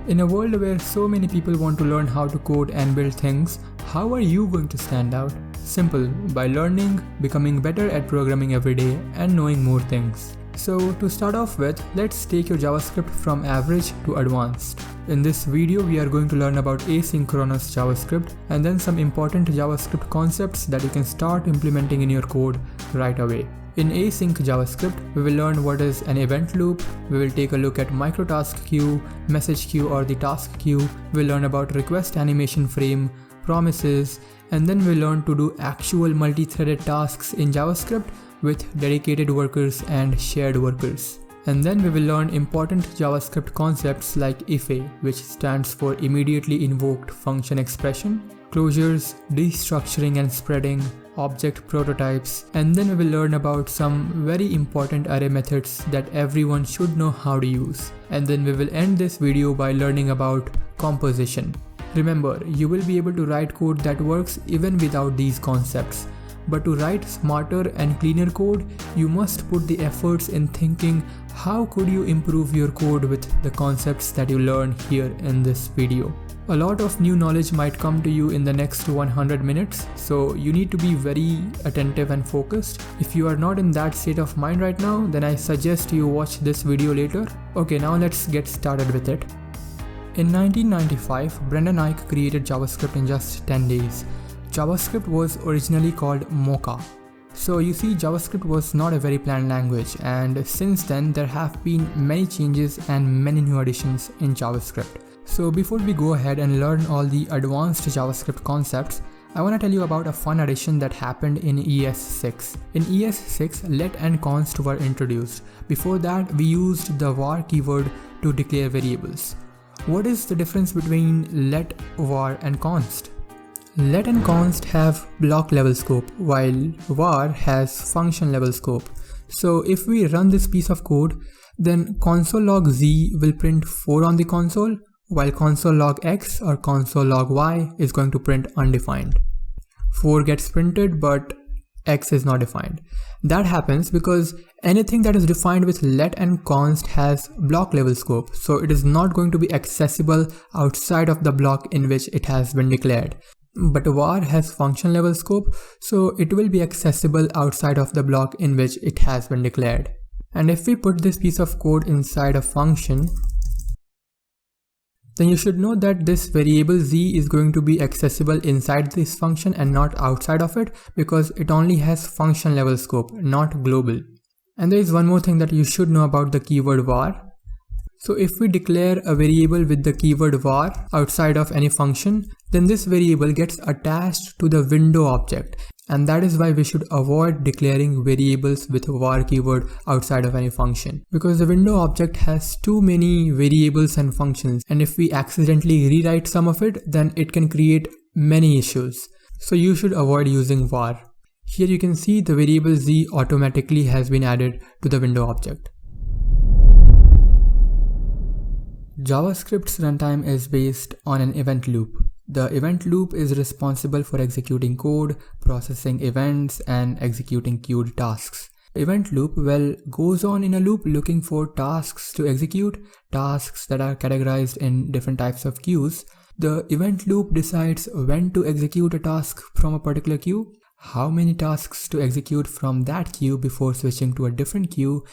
In a world where so many people want to learn how to code and build things, how are you going to stand out? Simple, by learning, becoming better at programming every day, and knowing more things. So to start off with, let's take your JavaScript from average to advanced. In this video, we are going to learn about asynchronous JavaScript and then some important JavaScript concepts that you can start implementing in your code right away. In async JavaScript, we will learn what is an event loop, we will take a look at microtask queue, message queue or the task queue, we'll learn about requestAnimationFrame, promises, and then we'll learn to do actual multi-threaded tasks in JavaScript with dedicated workers and shared workers. And then we will learn important JavaScript concepts like IIFE, which stands for Immediately Invoked Function Expression, closures, destructuring and spreading, object prototypes, and then we will learn about some very important array methods that everyone should know how to use. And then we will end this video by learning about composition. Remember, you will be able to write code that works even without these concepts. But to write smarter and cleaner code, you must put the efforts in thinking how could you improve your code with the concepts that you learn here in this video. A lot of new knowledge might come to you in the next 100 minutes, so you need to be very attentive and focused. If you are not in that state of mind right now, then I suggest you watch this video later. Okay, now let's get started with it. In 1995, Brendan Eich created JavaScript in just 10 days. JavaScript was originally called Mocha. So you see, JavaScript was not a very planned language, and since then there have been many changes and many new additions in JavaScript. So before we go ahead and learn all the advanced JavaScript concepts, I want to tell you about a fun addition that happened in ES6. In ES6, let and const were introduced. Before that, we used the var keyword to declare variables. What is the difference between let, var and const? Let and const have block level scope, while var has function level scope. So if we run this piece of code, then console log z will print 4 on the console, while console log x or console log y is going to print undefined. 4 gets printed, but x is not defined. That happens because anything that is defined with let and const has block level scope, so it is not going to be accessible outside of the block in which it has been declared. But var has function level scope, so it will be accessible outside of the block in which it has been declared. And if we put this piece of code inside a function, then you should know that this variable z is going to be accessible inside this function and not outside of it, because it only has function level scope, not global. And there is one more thing that you should know about the keyword var. So if we declare a variable with the keyword var outside of any function, then this variable gets attached to the window object. And that is why we should avoid declaring variables with var keyword outside of any function, because the window object has too many variables and functions, and if we accidentally rewrite some of it, then it can create many issues. So you should avoid using var. Here you can see the variable z automatically has been added to the window object. JavaScript's runtime is based on an event loop. The event loop is responsible for executing code, processing events, and executing queued tasks. Event loop, well, goes on in a loop looking for tasks to execute, tasks that are categorized in different types of queues. The event loop decides when to execute a task from a particular queue, how many tasks to execute from that queue before switching to a different queue,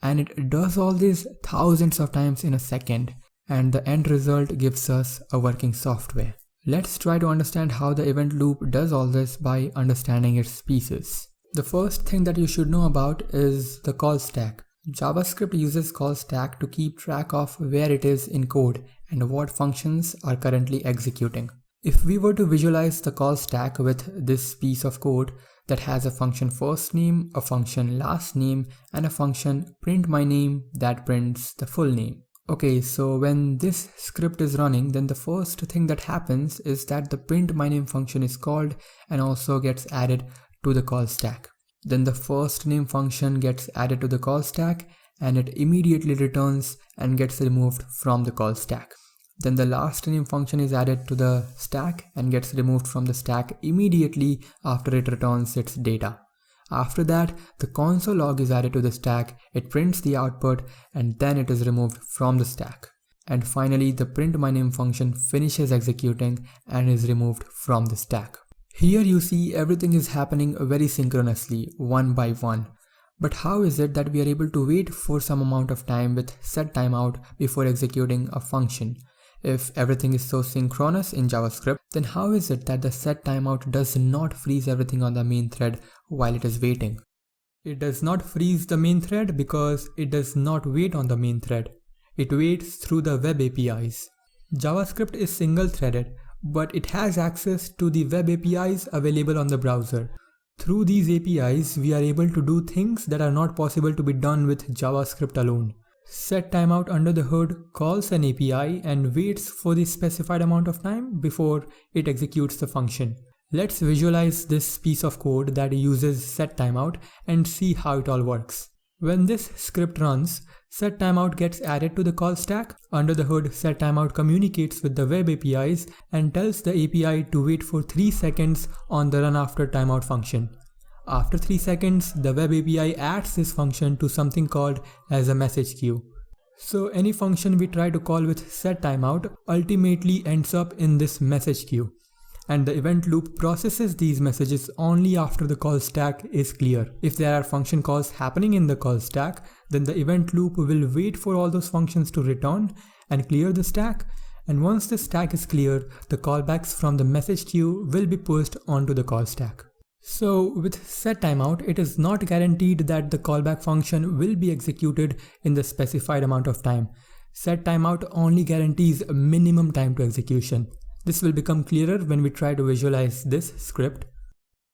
and it does all this thousands of times in a second. And the end result gives us a working software. Let's try to understand how the event loop does all this by understanding its pieces. The first thing that you should know about is the call stack. JavaScript uses call stack to keep track of where it is in code and what functions are currently executing. If we were to visualize the call stack with this piece of code that has a function first name, a function last name, and a function print my name that prints the full name. Okay, so when this script is running, then the first thing that happens is that the print my name function is called and also gets added to the call stack. Then the first name function gets added to the call stack and it immediately returns and gets removed from the call stack. Then the last name function is added to the stack and gets removed from the stack immediately after it returns its data. After that, the console log is added to the stack, it prints the output, and then it is removed from the stack. And finally, the printMyName function finishes executing and is removed from the stack. Here you see everything is happening very synchronously, one by one. But how is it that we are able to wait for some amount of time with setTimeout before executing a function? If everything is so synchronous in JavaScript, then how is it that the setTimeout does not freeze everything on the main thread while it is waiting? It does not freeze the main thread because it does not wait on the main thread. It waits through the web APIs. JavaScript is single-threaded, but it has access to the web APIs available on the browser. Through these APIs, we are able to do things that are not possible to be done with JavaScript alone. setTimeout under the hood calls an API and waits for the specified amount of time before it executes the function. Let's visualize this piece of code that uses setTimeout and see how it all works. When this script runs, setTimeout gets added to the call stack. Under the hood, setTimeout communicates with the web APIs and tells the API to wait for 3 seconds on the runAfterTimeout function. After 3 seconds, the web API adds this function to something called as a message queue. So any function we try to call with setTimeout ultimately ends up in this message queue. And the event loop processes these messages only after the call stack is clear. If there are function calls happening in the call stack, then the event loop will wait for all those functions to return and clear the stack. And once the stack is clear, the callbacks from the message queue will be pushed onto the call stack. So with setTimeout, it is not guaranteed that the callback function will be executed in the specified amount of time. setTimeout only guarantees a minimum time to execution. This will become clearer when we try to visualize this script.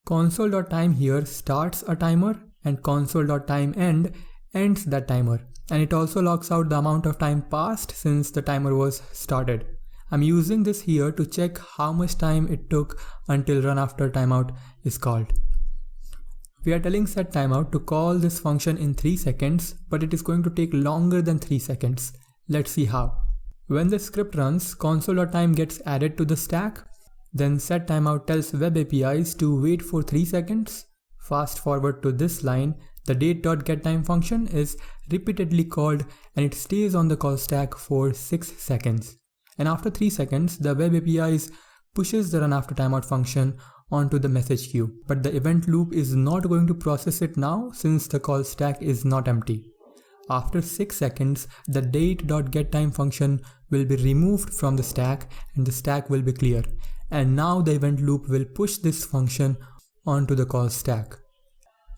Console.time here starts a timer and console.timeEnd ends that timer. And it also logs out the amount of time passed since the timer was started. I'm using this here to check how much time it took until runAfterTimeout is called. We are telling setTimeout to call this function in 3 seconds, but it is going to take longer than 3 seconds. Let's see how. When the script runs, console.time gets added to the stack. Then setTimeout tells web APIs to wait for 3 seconds. Fast forward to this line, the date.getTime function is repeatedly called and it stays on the call stack for 6 seconds. And after 3 seconds, the web APIs pushes the runAfterTimeout function onto the message queue. But the event loop is not going to process it now since the call stack is not empty. After 6 seconds, the date.getTime function will be removed from the stack and the stack will be clear. And now the event loop will push this function onto the call stack.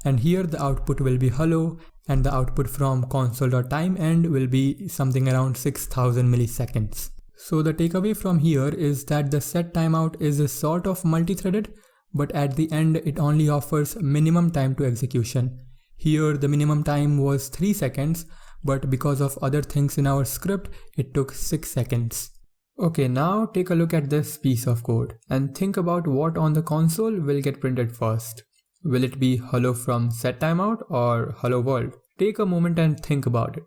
And here the output will be hello and the output from console.timeEnd will be something around 6000 milliseconds. So the takeaway from here is that the setTimeout is a sort of multi-threaded, but at the end it only offers minimum time to execution. Here the minimum time was 3 seconds, but because of other things in our script, it took 6 seconds. Okay, now take a look at this piece of code and think about what on the console will get printed first. Will it be hello from setTimeout or hello world? Take a moment and think about it.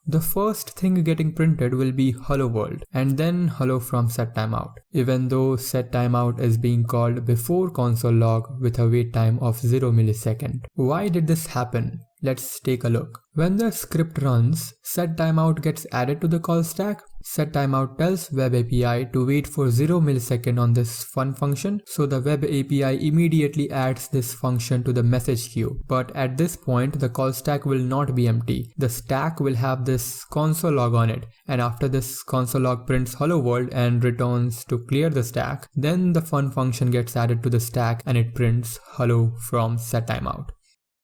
The first thing getting printed will be hello world and then hello from setTimeout, even though setTimeout is being called before console log with a wait time of 0 millisecond. Why did this happen? Let's take a look. When the script runs, setTimeout gets added to the call stack. setTimeout tells web API to wait for 0 millisecond on this fun function, so the web API immediately adds this function to the message queue. But at this point, the call stack will not be empty. The stack will have this console log on it, and after this console log prints hello world and returns to clear the stack, then the fun function gets added to the stack and it prints hello from setTimeout.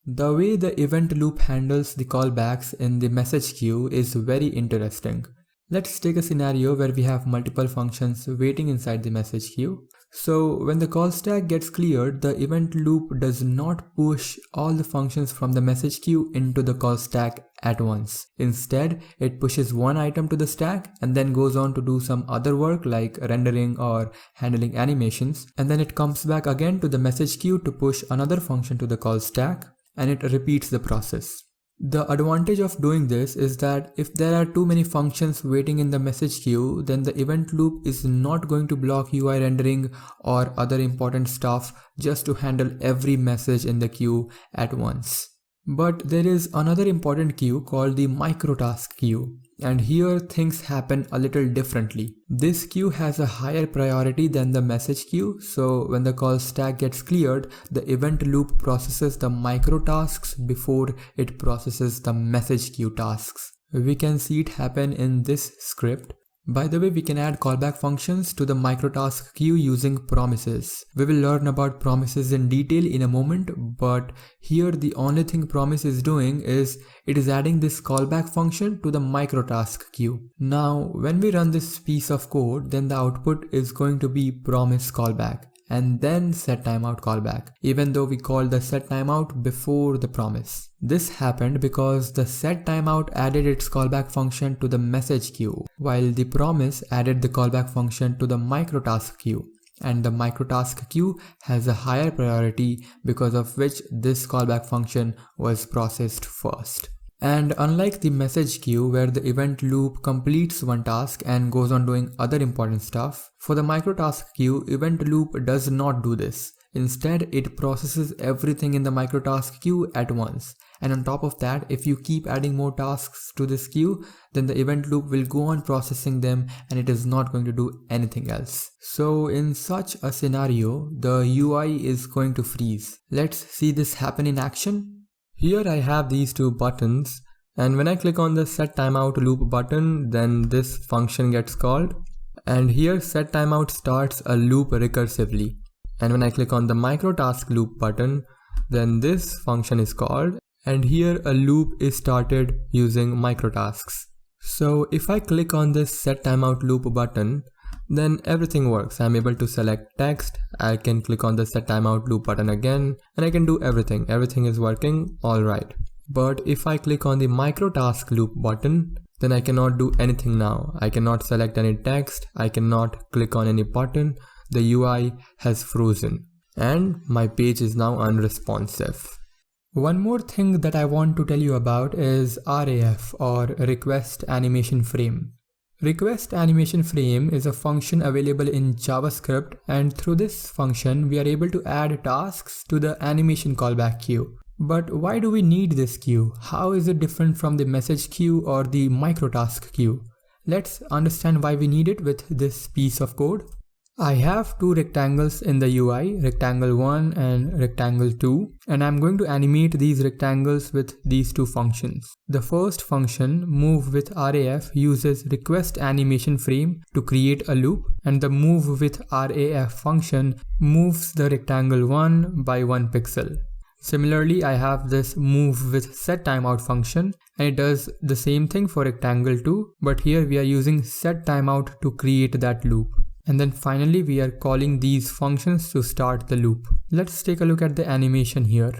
The way the event loop handles the callbacks in the message queue is very interesting. Let's take a scenario where we have multiple functions waiting inside the message queue. So when the call stack gets cleared, the event loop does not push all the functions from the message queue into the call stack at once. Instead, it pushes one item to the stack and then goes on to do some other work like rendering or handling animations. And then it comes back again to the message queue to push another function to the call stack, and it repeats the process. The advantage of doing this is that if there are too many functions waiting in the message queue, then the event loop is not going to block UI rendering or other important stuff just to handle every message in the queue at once. But there is another important queue called the microtask queue. And here things happen a little differently. This queue has a higher priority than the message queue, so when the call stack gets cleared, the event loop processes the microtasks before it processes the message queue tasks. We can see it happen in this script. By the way, we can add callback functions to the microtask queue using promises. We will learn about promises in detail in a moment, but here the only thing promise is doing is it is adding this callback function to the microtask queue. Now, when we run this piece of code, then the output is going to be promise callback and then setTimeout callback, even though we called the setTimeout before the promise. This happened because the setTimeout added its callback function to the message queue, while the promise added the callback function to the microtask queue. And the microtask queue has a higher priority, because of which this callback function was processed first. And unlike the message queue where the event loop completes one task and goes on doing other important stuff, for the microtask queue, event loop does not do this. Instead, it processes everything in the microtask queue at once. And on top of that, if you keep adding more tasks to this queue, then the event loop will go on processing them and it is not going to do anything else. So in such a scenario, the UI is going to freeze. Let's see this happen in action. Here I have these two buttons, and when I click on the setTimeout loop button, then this function gets called, and here setTimeout starts a loop recursively. And when I click on the microtask loop button, then this function is called, and here a loop is started using microtasks. So if I click on this setTimeout loop button, then everything works. I'm able to select text, I can click on the setTimeout loop button again, and I can do everything. Everything is working alright. But if I click on the microtask loop button, then I cannot do anything now. I cannot select any text, I cannot click on any button, the UI has frozen, and my page is now unresponsive. One more thing that I want to tell you about is RAF, or requestAnimationFrame. requestAnimationFrame is a function available in JavaScript, and through this function we are able to add tasks to the animation callback queue. But why do we need this queue? How is it different from the message queue or the microtask queue? Let's understand why we need it with this piece of code. I have two rectangles in the UI, rectangle 1 and rectangle 2, and I'm going to animate these rectangles with these two functions. The first function, moveWithRAF, uses requestAnimationFrame to create a loop, and the moveWithRAF function moves the rectangle 1 by 1 pixel. Similarly, I have this moveWithSetTimeout function, and it does the same thing for rectangle 2, but here we are using setTimeout to create that loop. And then finally we are calling these functions to start the loop. Let's take a look at the animation here.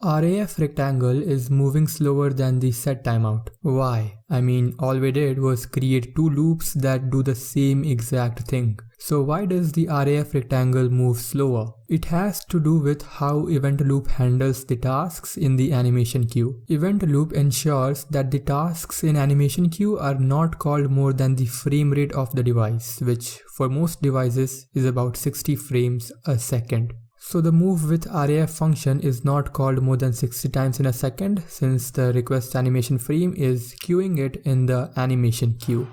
RAF rectangle is moving slower than the setTimeout. Why? I mean, all we did was create two loops that do the same exact thing. So why does the RAF rectangle move slower? It has to do with how event loop handles the tasks in the animation queue. Event loop ensures that the tasks in animation queue are not called more than the frame rate of the device, which for most devices is about 60 frames a second. So the moveWithRAF function is not called more than 60 times in a second, since the requestAnimationFrame is queuing it in the animation queue.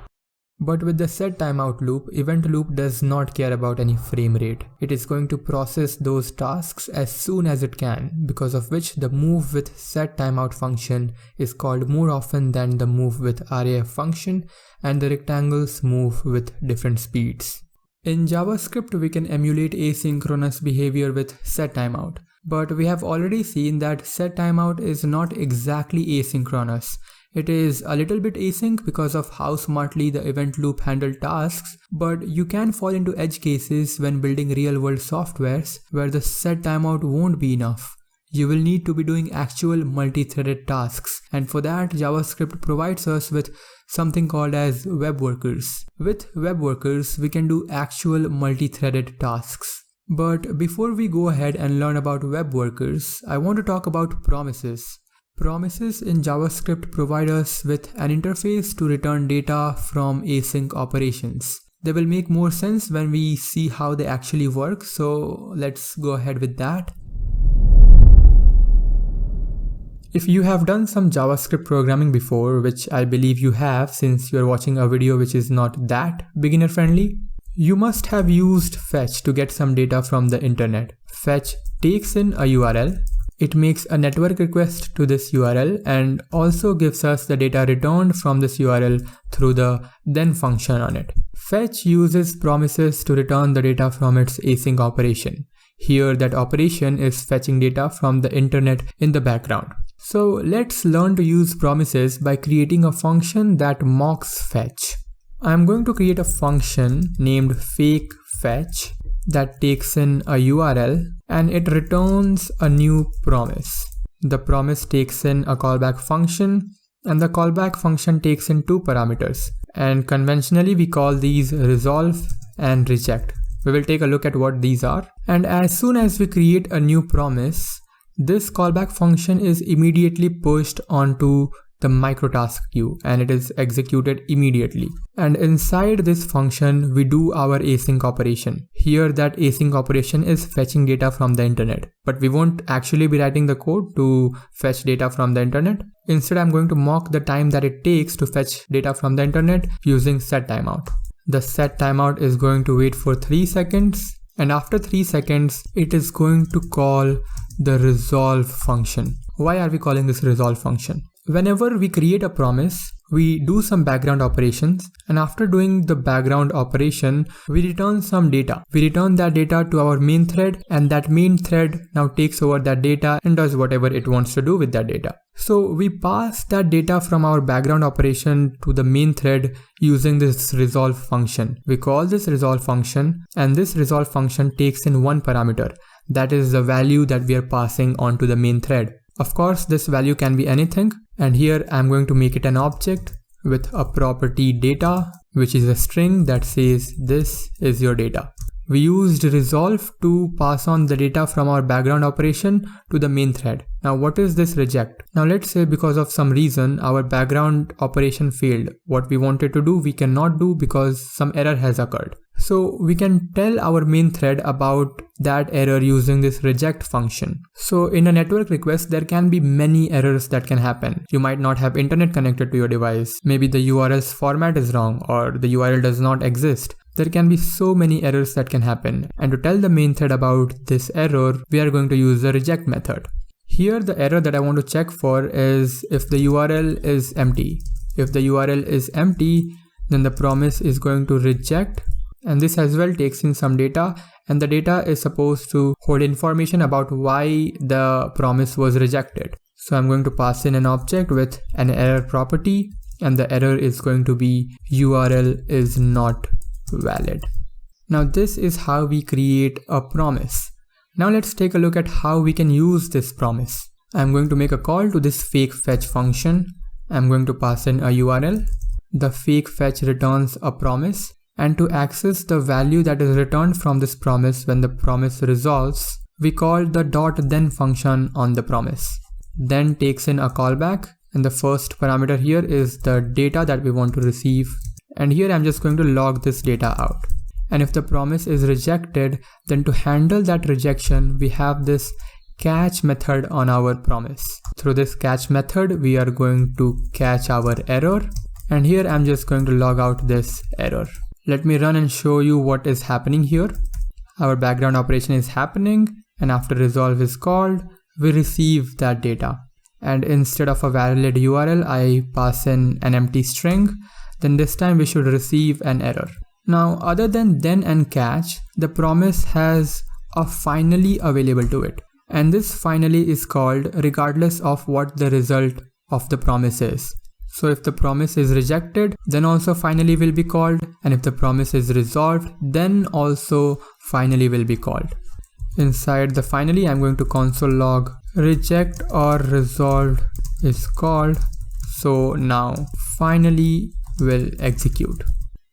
But with the setTimeout loop, event loop does not care about any frame rate. It is going to process those tasks as soon as it can, because of which the moveWithSetTimeout function is called more often than the moveWithRAF function, and the rectangles move with different speeds. In JavaScript, we can emulate asynchronous behavior with setTimeout, but we have already seen that setTimeout is not exactly asynchronous. It is a little bit async because of how smartly the event loop handles tasks, but you can fall into edge cases when building real-world softwares where the setTimeout won't be enough. You will need to be doing actual multi-threaded tasks, and for that JavaScript provides us with something called as web workers. With web workers, we can do actual multi-threaded tasks. But before we go ahead and learn about web workers, I want to talk about promises. Promises in JavaScript provide us with an interface to return data from async operations. They will make more sense when we see how they actually work, so let's go ahead with that. If you have done some JavaScript programming before, which I believe you have since you're watching a video which is not that beginner friendly, you must have used fetch to get some data from the internet. Fetch takes in a URL, it makes a network request to this URL and also gives us the data returned from this URL through the then function on it. Fetch uses promises to return the data from its async operation. Here that operation is fetching data from the internet in the background. So let's learn to use promises by creating a function that mocks fetch. I'm going to create a function named fake fetch that takes in a URL and it returns a new promise. The promise takes in a callback function and the callback function takes in two parameters, and conventionally we call these resolve and reject. We will take a look at what these are, and as soon as we create a new promise, this callback function is immediately pushed onto the microtask queue and it is executed immediately. And inside this function, we do our async operation. Here that async operation is fetching data from the internet, but we won't actually be writing the code to fetch data from the internet. Instead, I'm going to mock the time that it takes to fetch data from the internet using setTimeout. The setTimeout is going to wait for 3 seconds, and after 3 seconds, it is going to call the resolve function. Why are we calling this resolve function? Whenever we create a promise, we do some background operations, and after doing the background operation, we return some data. We return that data to our main thread, and that main thread now takes over that data and does whatever it wants to do with that data. So we pass that data from our background operation to the main thread using this resolve function. We call this resolve function, and this resolve function takes in one parameter. That is the value that we are passing onto the main thread. Of course, this value can be anything, and here I'm going to make it an object with a property data, which is a string that says this is your data. We used resolve to pass on the data from our background operation to the main thread. Now what is this reject? Now let's say because of some reason our background operation failed. What we wanted to do we cannot do because some error has occurred. So we can tell our main thread about that error using this reject function. So in a network request, there can be many errors that can happen. You might not have internet connected to your device. Maybe the URL's format is wrong or the URL does not exist. There can be so many errors that can happen. And to tell the main thread about this error, we are going to use the reject method. Here the error that I want to check for is if the URL is empty. If the URL is empty, then the promise is going to reject. And this as well takes in some data, and the data is supposed to hold information about why the promise was rejected. So I'm going to pass in an object with an error property, and the error is going to be URL is not valid. Now this is how we create a promise. Now let's take a look at how we can use this promise. I'm going to make a call to this fake fetch function. I'm going to pass in a URL. The fake fetch returns a promise. And to access the value that is returned from this promise when the promise resolves, we call the .then function on the promise. Then takes in a callback, and the first parameter here is the data that we want to receive. And here I'm just going to log this data out. And if the promise is rejected, then to handle that rejection, we have this catch method on our promise. Through this catch method, we are going to catch our error. And here I'm just going to log out this error. Let me run and show you what is happening here. Our background operation is happening, and after resolve is called, we receive that data. And instead of a valid URL, I pass in an empty string. Then this time we should receive an error. Now, other than then and catch, the promise has a finally available to it. And this finally is called regardless of what the result of the promise is. So if the promise is rejected, then also finally will be called, and if the promise is resolved, then also finally will be called. Inside the finally, I'm going to console log reject or resolved is called. So now finally will execute.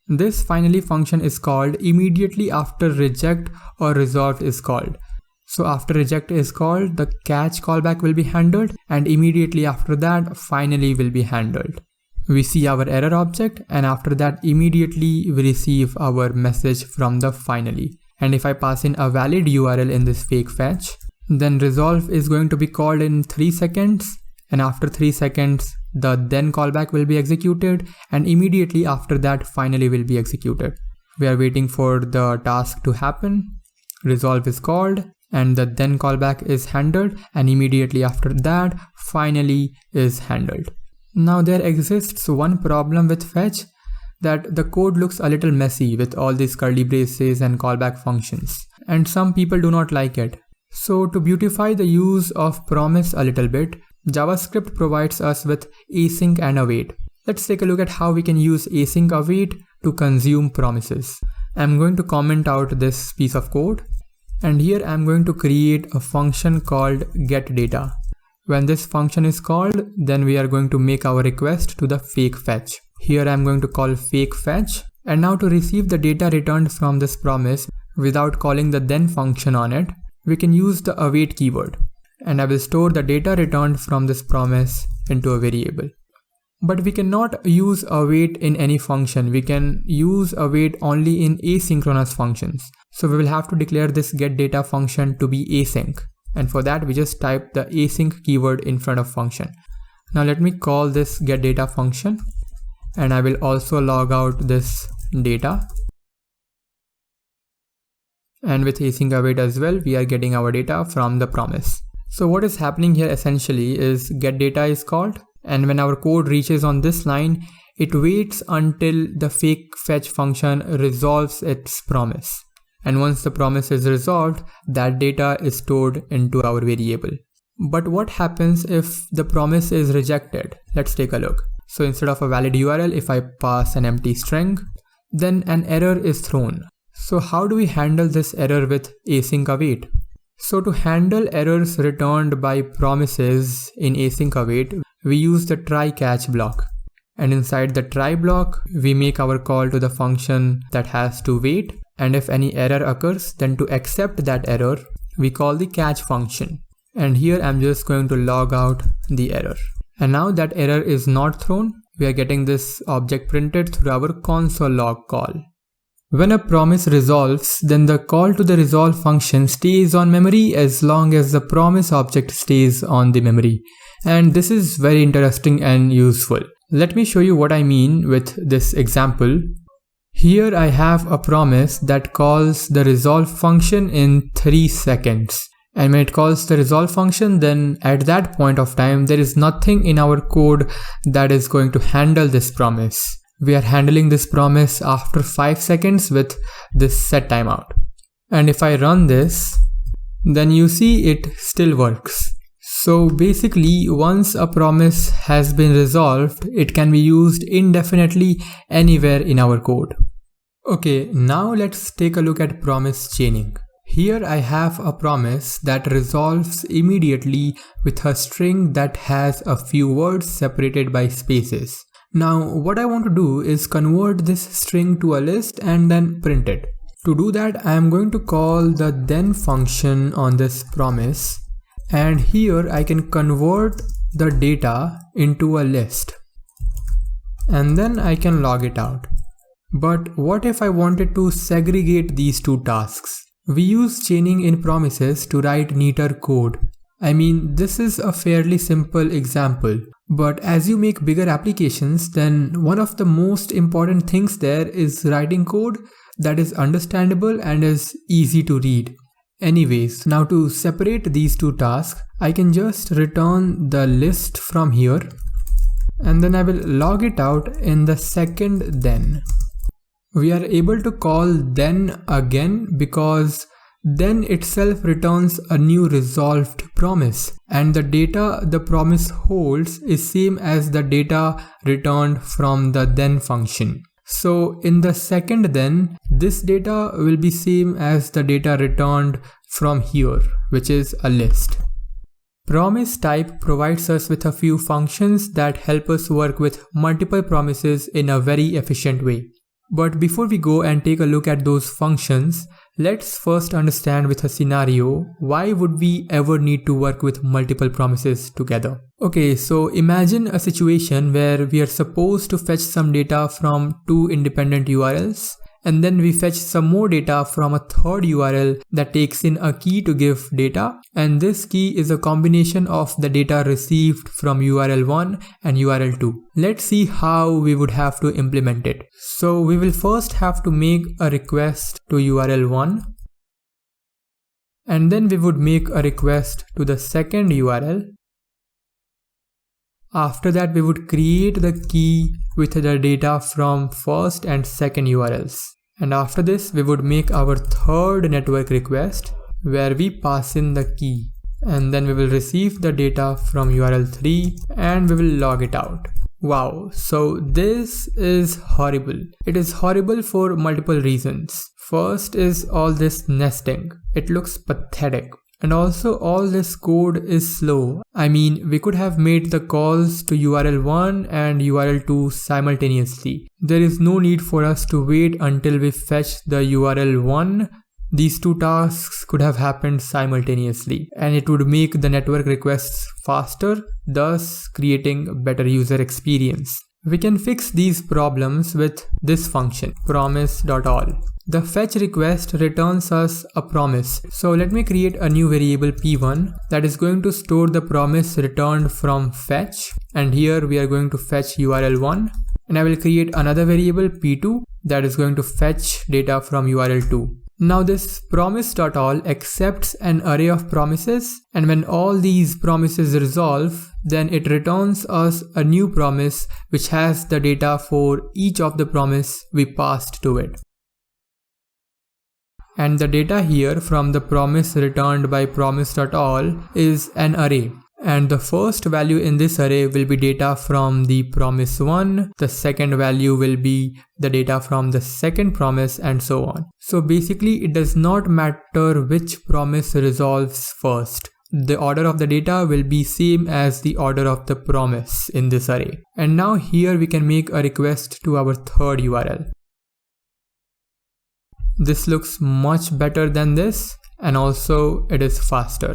This finally function is called immediately after reject or resolved is called. So after reject is called, the catch callback will be handled, and immediately after that, finally will be handled. We see our error object, and after that immediately we receive our message from the finally. And if I pass in a valid URL in this fake fetch, then resolve is going to be called in 3 seconds, and after 3 seconds the then callback will be executed, and immediately after that finally will be executed. We are waiting for the task to happen, resolve is called, and the then callback is handled, and immediately after that finally is handled. Now there exists one problem with fetch, that the code looks a little messy with all these curly braces and callback functions, and some people do not like it. So to beautify the use of promise a little bit, JavaScript provides us with async and await. Let's take a look at how we can use async await to consume promises. I'm going to comment out this piece of code, and here I'm going to create a function called getData. When this function is called, then we are going to make our request to the fake fetch. Here I'm going to call fake fetch, and now to receive the data returned from this promise without calling the then function on it, we can use the await keyword, and I will store the data returned from this promise into a variable. But we cannot use await in any function. We can use await only in asynchronous functions. So we will have to declare this getData function to be async, and for that we just type the async keyword in front of function. Now let me call this getData function, and I will also log out this data. And with async await as well, we are getting our data from the promise. So what is happening here essentially is getData is called, and when our code reaches on this line, it waits until the fake fetch function resolves its promise. And once the promise is resolved, that data is stored into our variable. But what happens if the promise is rejected? Let's take a look. So instead of a valid URL, if I pass an empty string, then an error is thrown. So how do we handle this error with async await? So to handle errors returned by promises in async await, we use the try catch block. And inside the try block, we make our call to the function that has to wait. And if any error occurs, then to accept that error, we call the catch function. And here I'm just going to log out the error. And now that error is not thrown, we are getting this object printed through our console log call. When a promise resolves, then the call to the resolve function stays on memory as long as the promise object stays on the memory. And this is very interesting and useful. Let me show you what I mean with this example. Here I have a promise that calls the resolve function in 3 seconds. And when it calls the resolve function, then at that point of time, there is nothing in our code that is going to handle this promise. We are handling this promise after 5 seconds with this setTimeout. And if I run this, then you see it still works. So basically, once a promise has been resolved, it can be used indefinitely anywhere in our code. Okay, now let's take a look at promise chaining. Here I have a promise that resolves immediately with a string that has a few words separated by spaces. Now what I want to do is convert this string to a list and then print it. To do that, I am going to call the then function on this promise, and here I can convert the data into a list, and then I can log it out. But what if I wanted to segregate these two tasks? We use chaining in promises to write neater code. I mean, this is a fairly simple example, but as you make bigger applications, then one of the most important things there is writing code that is understandable and is easy to read. Anyways, now to separate these two tasks, I can just return the list from here, and then I will log it out in the second then. We are able to call then again because then itself returns a new resolved promise, and the data the promise holds is same as the data returned from the then function. So in the second then, this data will be same as the data returned from here, which is a list. Promise type provides us with a few functions that help us work with multiple promises in a very efficient way. But before we go and take a look at those functions, let's first understand with a scenario, why would we ever need to work with multiple promises together? Okay, so imagine a situation where we are supposed to fetch some data from two independent URLs, and then we fetch some more data from a third URL that takes in a key to give data, and this key is a combination of the data received from URL 1 and URL 2. Let's see how we would have to implement it. So we will first have to make a request to URL 1, and then we would make a request to the second URL. After that, we would create the key with the data from first and second URLs. And after this, we would make our third network request where we pass in the key. And then we will receive the data from URL 3 and we will log it out. Wow, so this is horrible. It is horrible for multiple reasons. First is all this nesting. It looks pathetic. And also all this code is slow. I mean, we could have made the calls to URL 1 and URL 2 simultaneously. There is no need for us to wait until we fetch the URL 1. These two tasks could have happened simultaneously, and it would make the network requests faster, thus creating better user experience. We can fix these problems with this function, promise.all. The fetch request returns us a promise. So let me create a new variable p1 that is going to store the promise returned from fetch. And here we are going to fetch URL1. And I will create another variable p2 that is going to fetch data from URL2. Now this promise.all accepts an array of promises, and when all these promises resolve, then it returns us a new promise which has the data for each of the promise we passed to it. And the data here from the promise returned by promise.all is an array. And the first value in this array will be data from the promise 1, the second value will be the data from the second promise, and so on. So basically it does not matter which promise resolves first. The order of the data will be same as the order of the promise in this array. And now here we can make a request to our third URL. This looks much better than this, and also it is faster.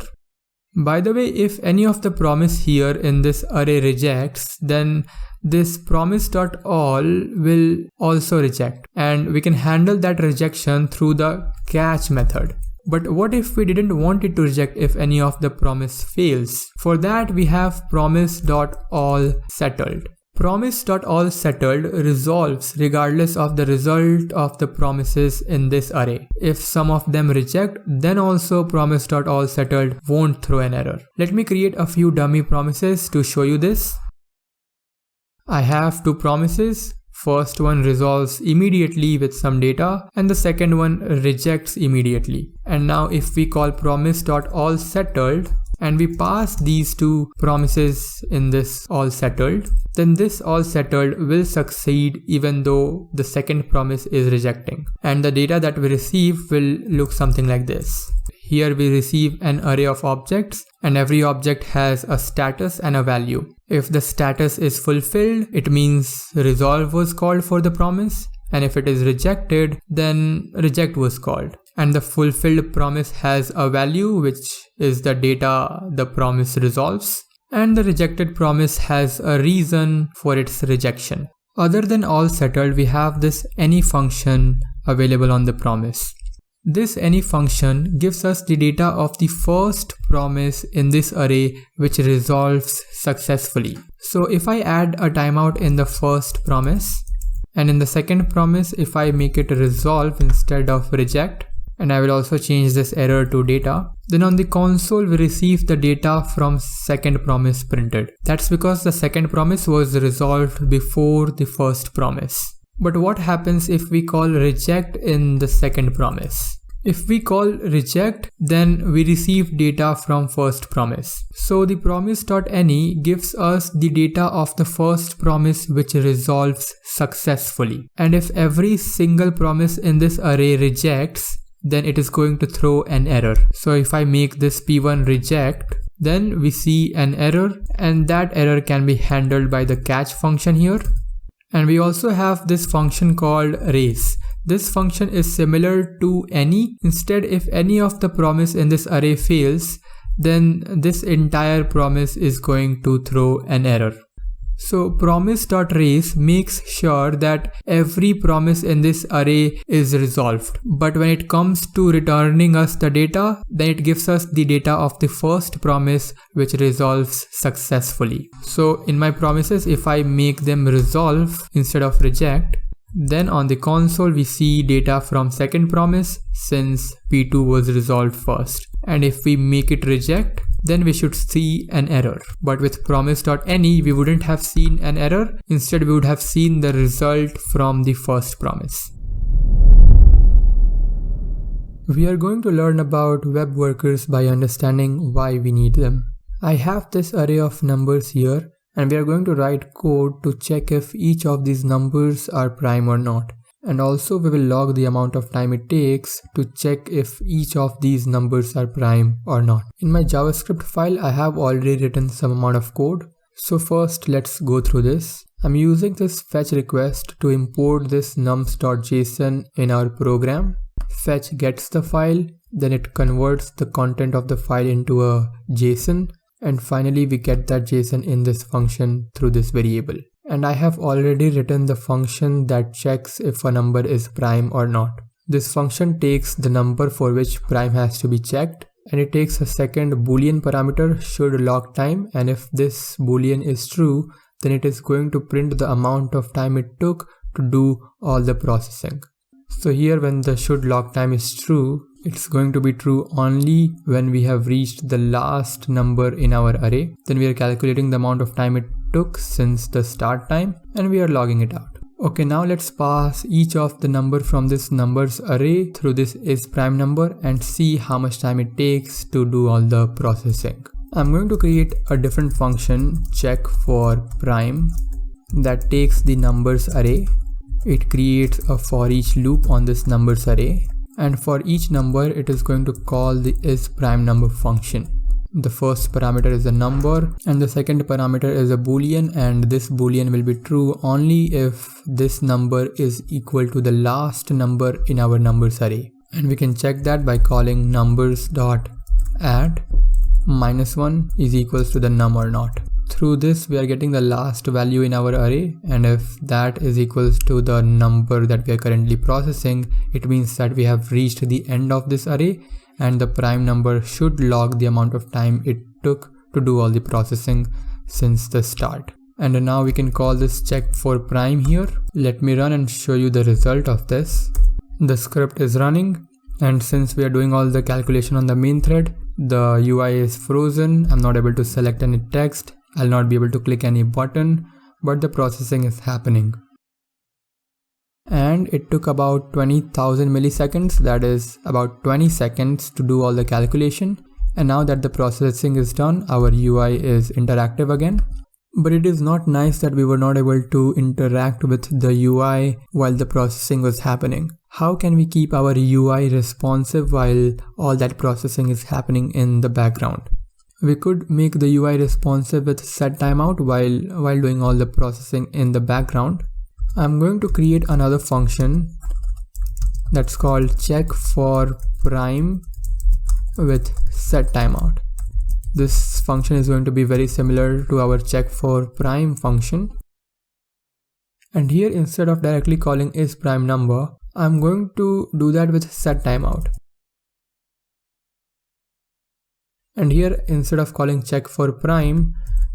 By the way, if any of the promise here in this array rejects, then this promise.all will also reject, and we can handle that rejection through the catch method. But what if we didn't want it to reject if any of the promise fails? For that we have promise.all_settled. Promise.all_settled resolves regardless of the result of the promises in this array. If some of them reject, then also promise.all_settled won't throw an error. Let me create a few dummy promises to show you this. I have two promises. First one resolves immediately with some data, and the second one rejects immediately. And now if we call promise.all_settled and we pass these two promises in this all settled, then this all settled will succeed even though the second promise is rejecting. And the data that we receive will look something like this. Here we receive an array of objects, and every object has a status and a value. If the status is fulfilled, it means resolve was called for the promise, and if it is rejected, then reject was called. And the fulfilled promise has a value, which is the data the promise resolves, and the rejected promise has a reason for its rejection. Other than all settled, we have this any function available on the promise. This any function gives us the data of the first promise in this array which resolves successfully. So if I add a timeout in the first promise, and in the second promise if I make it resolve instead of reject, and I will also change this error to data, then on the console we receive the data from second promise printed. That's because the second promise was resolved before the first promise. But what happens if we call reject in the second promise? If we call reject, then we receive data from first promise. So the promise.any gives us the data of the first promise which resolves successfully. And if every single promise in this array rejects, then it is going to throw an error. So if I make this p1 reject, then we see an error, and that error can be handled by the catch function here. And we also have this function called raise. This function is similar to any. Instead, if any of the promise in this array fails, then this entire promise is going to throw an error. So promise.race makes sure that every promise in this array is resolved. But when it comes to returning us the data, then it gives us the data of the first promise which resolves successfully. So in my promises, if I make them resolve instead of reject, then on the console we see data from second promise since P2 was resolved first. And if we make it reject, then we should see an error. But with promise.any, we wouldn't have seen an error. Instead, we would have seen the result from the first promise. We are going to learn about web workers by understanding why we need them. I have this array of numbers here, and we are going to write code to check if each of these numbers are prime or not. And also we will log the amount of time it takes to check if each of these numbers are prime or not. In my JavaScript file, I have already written some amount of code. So first, let's go through this. I'm using this fetch request to import this nums.json in our program. Fetch gets the file, then it converts the content of the file into a JSON. And finally, we get that JSON in this function through this variable. And I have already written the function that checks if a number is prime or not. This function takes the number for which prime has to be checked, and it takes a second boolean parameter should log time, and if this boolean is true, then it is going to print the amount of time it took to do all the processing. So here when the should log time is true, it's going to be true only when we have reached the last number in our array. Then we are calculating the amount of time it took since the start time, and we are logging it out. Okay, now let's pass each of the number from this numbers array through this isPrimeNumber and see how much time it takes to do all the processing. I'm going to create a different function, check for prime, that takes the numbers array. It creates a for each loop on this numbers array, and for each number it is going to call the isPrimeNumber function. The first parameter is a number and the second parameter is a boolean, and this boolean will be true only if this number is equal to the last number in our numbers array. And we can check that by calling numbers.add -1 is equals to the num or not. Through this we are getting the last value in our array, and if that is equals to the number that we are currently processing, it means that we have reached the end of this array, and the prime number should log the amount of time it took to do all the processing since the start. And now we can call this check for prime here. Let me run and show you the result of this. The script is running, and since we are doing all the calculation on the main thread, the UI is frozen. I'm not able to select any text. I'll not be able to click any button, but the processing is happening. And it took about 20,000 milliseconds, that is about 20 seconds to do all the calculation. And now that the processing is done, our UI is interactive again. But it is not nice that we were not able to interact with the UI while the processing was happening. How can we keep our UI responsive while all that processing is happening in the background? We could make the UI responsive with setTimeout while doing all the processing in the background. I'm going to create another function that's called check for prime with setTimeout. This function is going to be very similar to our check for prime function. And here, instead of directly calling isPrimeNumber, I'm going to do that with setTimeout. And here, instead of calling check for prime,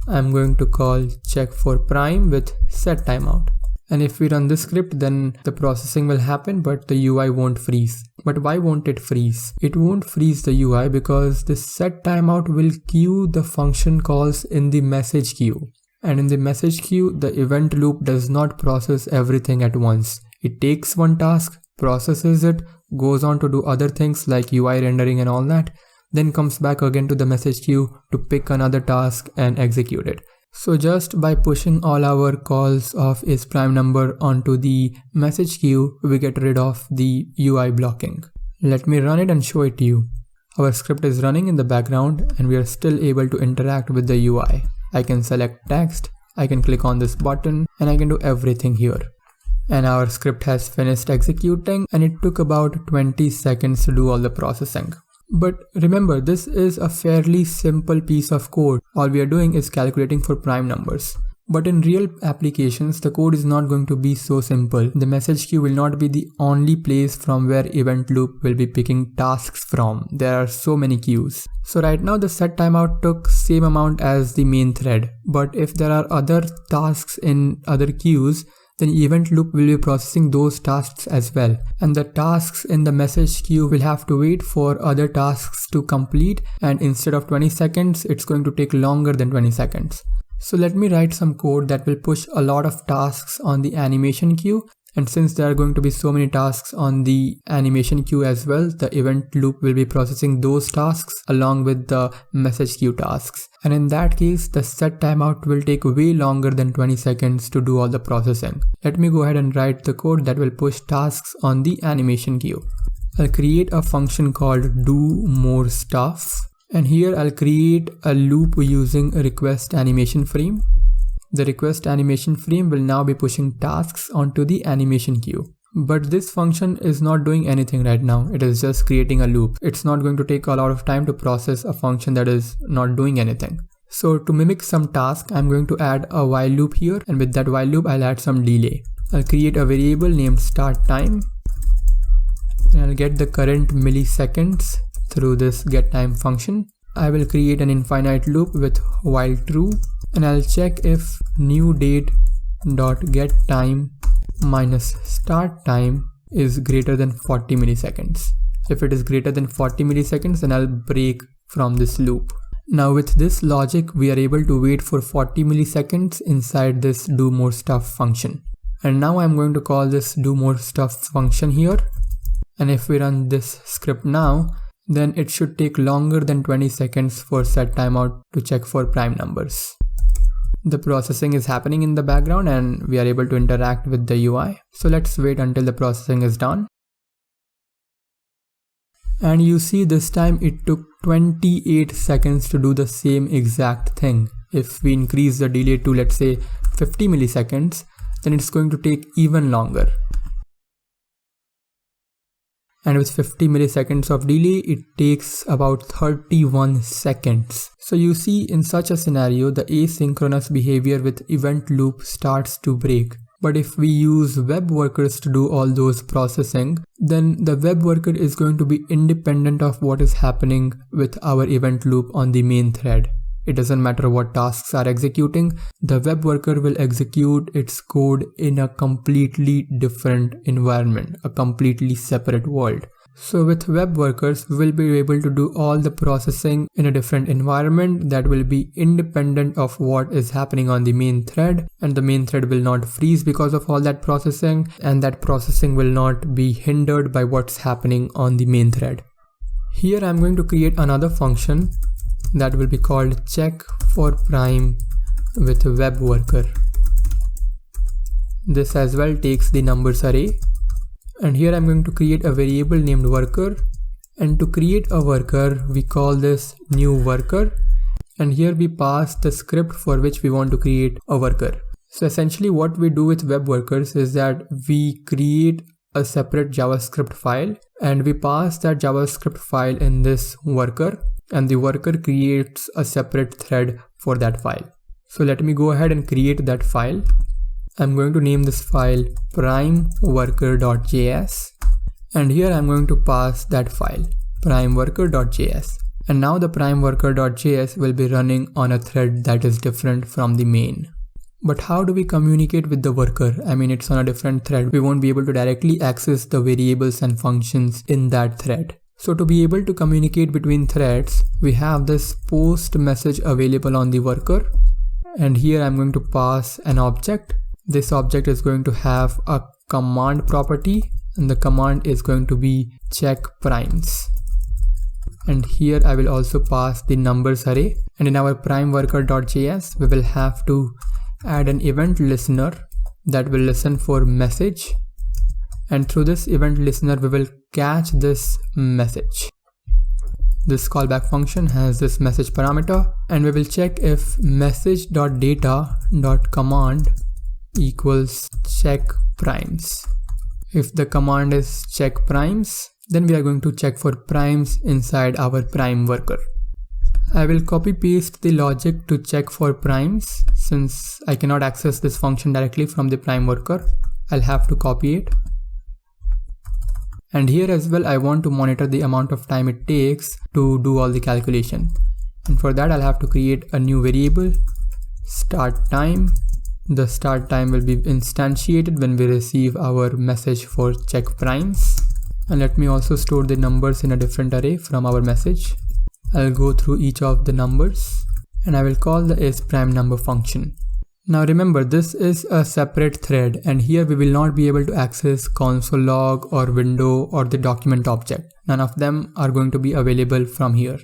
I'm going to call check for prime with setTimeout. And if we run this script, then the processing will happen, but the UI won't freeze. But why won't it freeze? It won't freeze the UI because this setTimeout will queue the function calls in the message queue. And in the message queue, the event loop does not process everything at once. It takes one task, processes it, goes on to do other things like UI rendering and all that, then comes back again to the message queue to pick another task and execute it. So just by pushing all our calls of isPrimeNumber onto the message queue, we get rid of the UI blocking. Let me run it and show it to you. Our script is running in the background and we are still able to interact with the UI. I can select text, I can click on this button, and I can do everything here. And our script has finished executing, and it took about 20 seconds to do all the processing. But remember, this is a fairly simple piece of code. All we are doing is calculating for prime numbers. But in real applications, the code is not going to be so simple. The message queue will not be the only place from where event loop will be picking tasks from. There are so many queues. So right now the setTimeout took same amount as the main thread. But if there are other tasks in other queues, then event loop will be processing those tasks as well. And the tasks in the message queue will have to wait for other tasks to complete, and instead of 20 seconds, it's going to take longer than 20 seconds. So let me write some code that will push a lot of tasks on the animation queue. And since there are going to be so many tasks on the animation queue as well, the event loop will be processing those tasks along with the message queue tasks. And in that case, the setTimeout will take way longer than 20 seconds to do all the processing. Let me go ahead and write the code that will push tasks on the animation queue. I'll create a function called doMoreStuff. And here I'll create a loop using requestAnimationFrame. The requestAnimationFrame will now be pushing tasks onto the animation queue. But this function is not doing anything right now. It is just creating a loop. It's not going to take a lot of time to process a function that is not doing anything. So to mimic some task, I'm going to add a while loop here, and with that while loop, I'll add some delay. I'll create a variable named startTime, and I'll get the current milliseconds through this getTime function. I will create an infinite loop with while true, and I'll check if new date.getTime minus startTime is greater than 40 milliseconds. If it is greater than 40 milliseconds, then I'll break from this loop. Now with this logic, we are able to wait for 40 milliseconds inside this doMoreStuff function. And now I'm going to call this doMoreStuff function here. And if we run this script now, then it should take longer than 20 seconds for setTimeout to check for prime numbers. The processing is happening in the background and we are able to interact with the UI. So let's wait until the processing is done. And you see this time it took 28 seconds to do the same exact thing. If we increase the delay to, let's say, 50 milliseconds, then it's going to take even longer. And with 50 milliseconds of delay, it takes about 31 seconds. So you see, in such a scenario, the asynchronous behavior with event loop starts to break. But if we use web workers to do all those processing, then the web worker is going to be independent of what is happening with our event loop on the main thread. It doesn't matter what tasks are executing, the web worker will execute its code in a completely different environment, a completely separate world. So with web workers, we will be able to do all the processing in a different environment that will be independent of what is happening on the main thread, and the main thread will not freeze because of all that processing, and that processing will not be hindered by what's happening on the main thread. Here I'm going to create another function that will be called check for prime with web worker. This as well takes the numbers array, and here I'm going to create a variable named worker, and to create a worker we call this new worker, and here we pass the script for which we want to create a worker. So essentially what we do with web workers is that we create a separate JavaScript file and we pass that JavaScript file in this worker, and the worker creates a separate thread for that file. So let me go ahead and create that file. I'm going to name this file primeworker.js, and here I'm going to pass that file primeworker.js, and now the primeworker.js will be running on a thread that is different from the main. But how do we communicate with the worker? I mean, it's on a different thread. We won't be able to directly access the variables and functions in that thread. So to be able to communicate between threads, we have this post message available on the worker, and here I'm going to pass an object. This object is going to have a command property, and the command is going to be check primes. And here I will also pass the numbers array, and in our primeworker.js we will have to add an event listener that will listen for message, and through this event listener we will catch this message. This callback function has this message parameter, and we will check if message.data.command equals check primes. If the command is check primes, then we are going to check for primes inside our prime worker. I will copy paste the logic to check for primes. Since I cannot access this function directly from the prime worker, I'll have to copy it. And here as well, I want to monitor the amount of time it takes to do all the calculation. And for that, I'll have to create a new variable, start time. The start time will be instantiated when we receive our message for check primes. And let me also store the numbers in a different array from our message. I'll go through each of the numbers and I will call the isPrimeNumber function. Now remember, this is a separate thread, and here we will not be able to access console log or window or the document object. None of them are going to be available from here.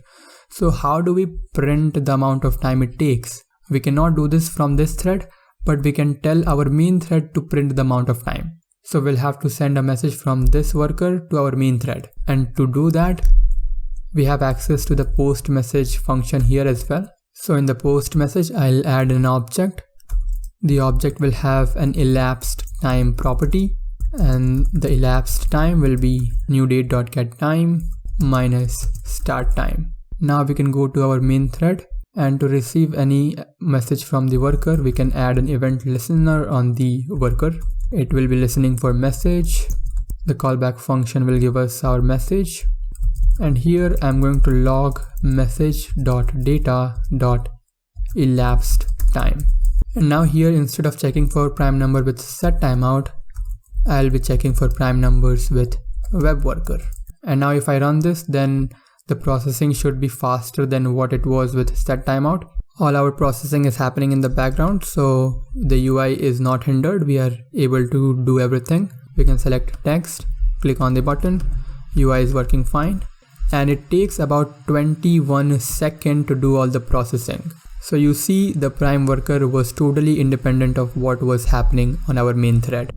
So how do we print the amount of time it takes? We cannot do this from this thread, but we can tell our main thread to print the amount of time. So we'll have to send a message from this worker to our main thread. And to do that, we have access to the post message function here as well. So in the post message, I'll add an object. The object will have an elapsed time property, and the elapsed time will be newDate.getTime minus start time. Now we can go to our main thread, and to receive any message from the worker, we can add an event listener on the worker. It will be listening for message. The callback function will give us our message. And here I'm going to log message.data.elapsed time. And now here, instead of checking for prime number with setTimeout, I'll be checking for prime numbers with web worker. And now if I run this, then the processing should be faster than what it was with setTimeout. All our processing is happening in the background, so the UI is not hindered. We are able to do everything. We can select text, click on the button, UI is working fine. And it takes about 21 seconds to do all the processing. So you see, the prime worker was totally independent of what was happening on our main thread.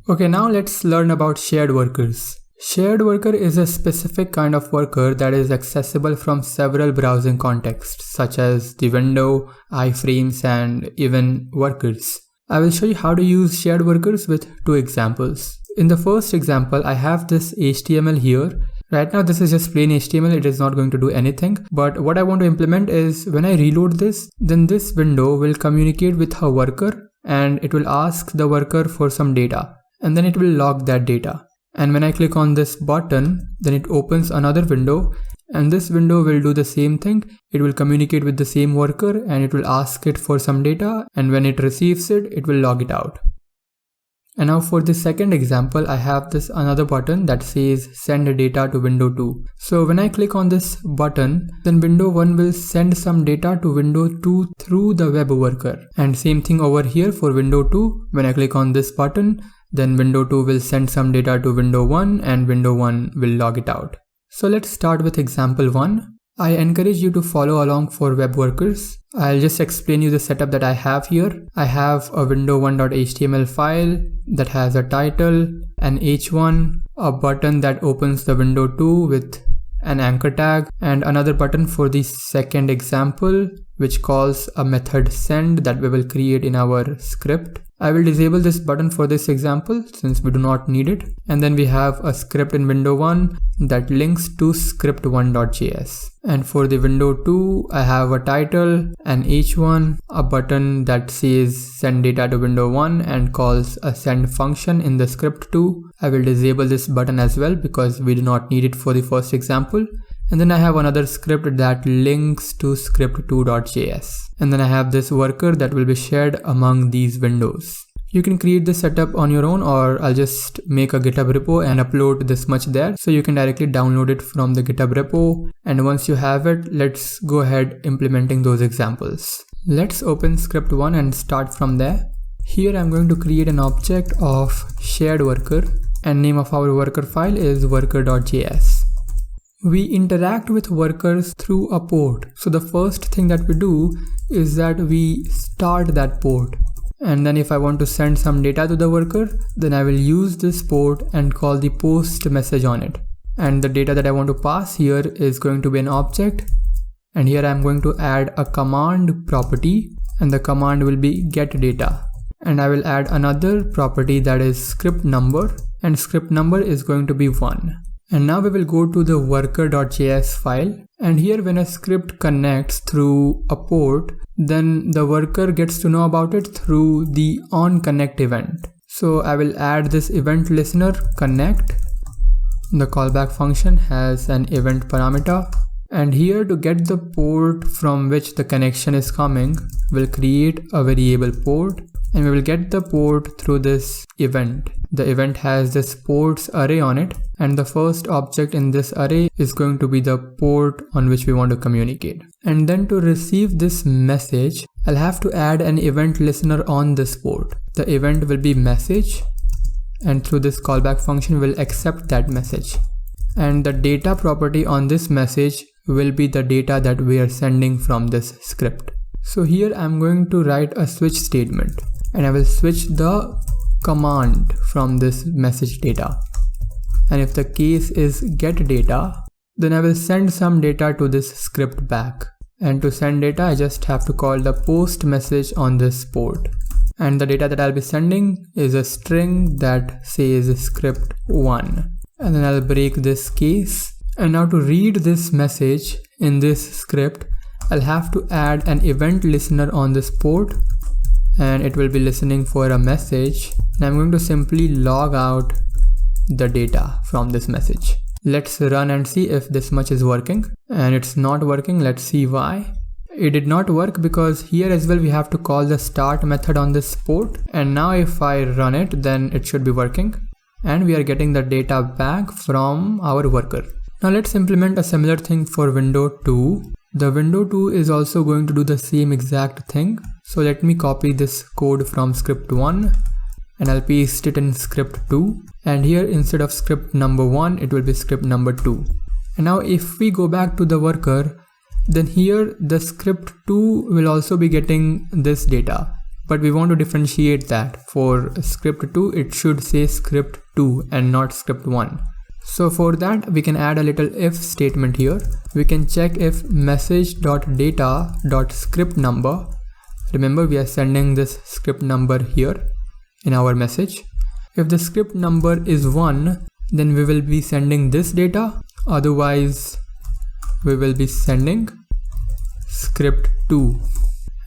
Okay, now let's learn about shared workers. Shared worker is a specific kind of worker that is accessible from several browsing contexts, such as the window, iframes, and even workers. I will show you how to use shared workers with two examples. In the first example, I have this HTML here. Right now, this is just plain HTML. It is not going to do anything. But what I want to implement is, when I reload this, then this window will communicate with her worker, and it will ask the worker for some data, and then it will log that data. And when I click on this button, then it opens another window, and this window will do the same thing. It will communicate with the same worker, and it will ask it for some data, and when it receives it, it will log it out. And now for the second example, I have this another button that says send data to window 2. So when I click on this button, then window 1 will send some data to window 2 through the web worker. And same thing over here for window 2. When I click on this button, then window 2 will send some data to window 1, and window 1 will log it out. So let's start with example 1. I encourage you to follow along for web workers. I'll just explain you the setup that I have here. I have a window1.html file that has a title, an h1, a button that opens the window 2 with an anchor tag, and another button for the second example, which calls a method send that we will create in our script. I will disable this button for this example since we do not need it. And then we have a script in window 1 that links to script1.js. And for the window 2, I have a title, an h1, a button that says send data to window 1 and calls a send function in the script 2. I will disable this button as well because we do not need it for the first example. And then I have another script that links to script2.js. And then I have this worker that will be shared among these windows. You can create this setup on your own, or I'll just make a GitHub repo and upload this much there. So you can directly download it from the GitHub repo. And once you have it, let's go ahead implementing those examples. Let's open script 1 and start from there. Here I'm going to create an object of shared worker, and name of our worker file is worker.js. We interact with workers through a port. So the first thing that we do is that we start that port. And then if I want to send some data to the worker, then I will use this port and call the post message on it. And the data that I want to pass here is going to be an object. And here I'm going to add a command property, and the command will be get data. And I will add another property that is script number, and script number is going to be 1. And now we will go to the worker.js file, and here when a script connects through a port, then the worker gets to know about it through the onConnect event. So I will add this event listener connect. The callback function has an event parameter, and here to get the port from which the connection is coming, we'll create a variable port, and we will get the port through this event. The event has this ports array on it, and the first object in this array is going to be the port on which we want to communicate. And then to receive this message, I'll have to add an event listener on this port. The event will be message, and through this callback function we'll accept that message. And the data property on this message will be the data that we are sending from this script. So here I'm going to write a switch statement, and I will switch the command from this message data. And if the case is get data, then I will send some data to this script back. And to send data, I just have to call the post message on this port. And the data that I'll be sending is a string that says script1. And then I'll break this case. And now to read this message in this script, I'll have to add an event listener on this port, and it will be listening for a message. And I'm going to simply log out the data from this message. Let's run and see if this much is working. And it's not working. Let's see why. It did not work because here as well we have to call the start method on this port. And now if I run it, then it should be working. And we are getting the data back from our worker. Now let's implement a similar thing for window 2. The window 2 is also going to do the same exact thing. So let me copy this code from script 1 and I'll paste it in script 2. And here instead of script number 1, it will be script number 2. And now if we go back to the worker, then here the script 2 will also be getting this data. But we want to differentiate that. For script 2, it should say script 2 and not script 1. So for that, we can add a little if statement here. We can check if message.data.script number. Remember, we are sending this script number here in our message. If the script number is 1, then we will be sending this data. Otherwise, we will be sending script 2.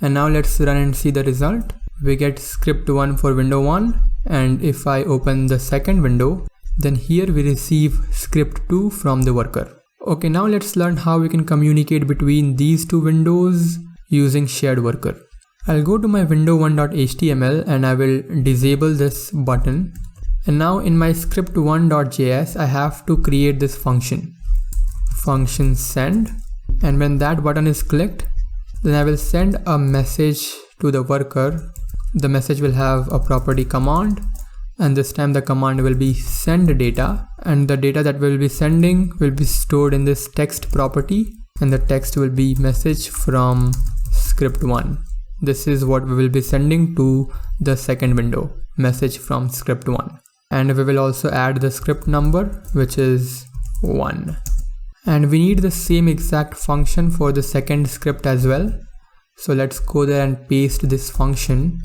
And now let's run and see the result. We get script 1 for window 1. And if I open the second window, then here we receive script 2 from the worker. Okay, now let's learn how we can communicate between these two windows using shared worker. I'll go to my window1.html and I will disable this button. And now in my script1.js, I have to create this function send. And when that button is clicked, then I will send a message to the worker. The message will have a property command, and this time the command will be send data, and the data that we'll be sending will be stored in this text property, and the text will be message from script 1. This is what we will be sending to the second window, message from script 1. And we will also add the script number, which is 1. And we need the same exact function for the second script as well. So let's go there and paste this function.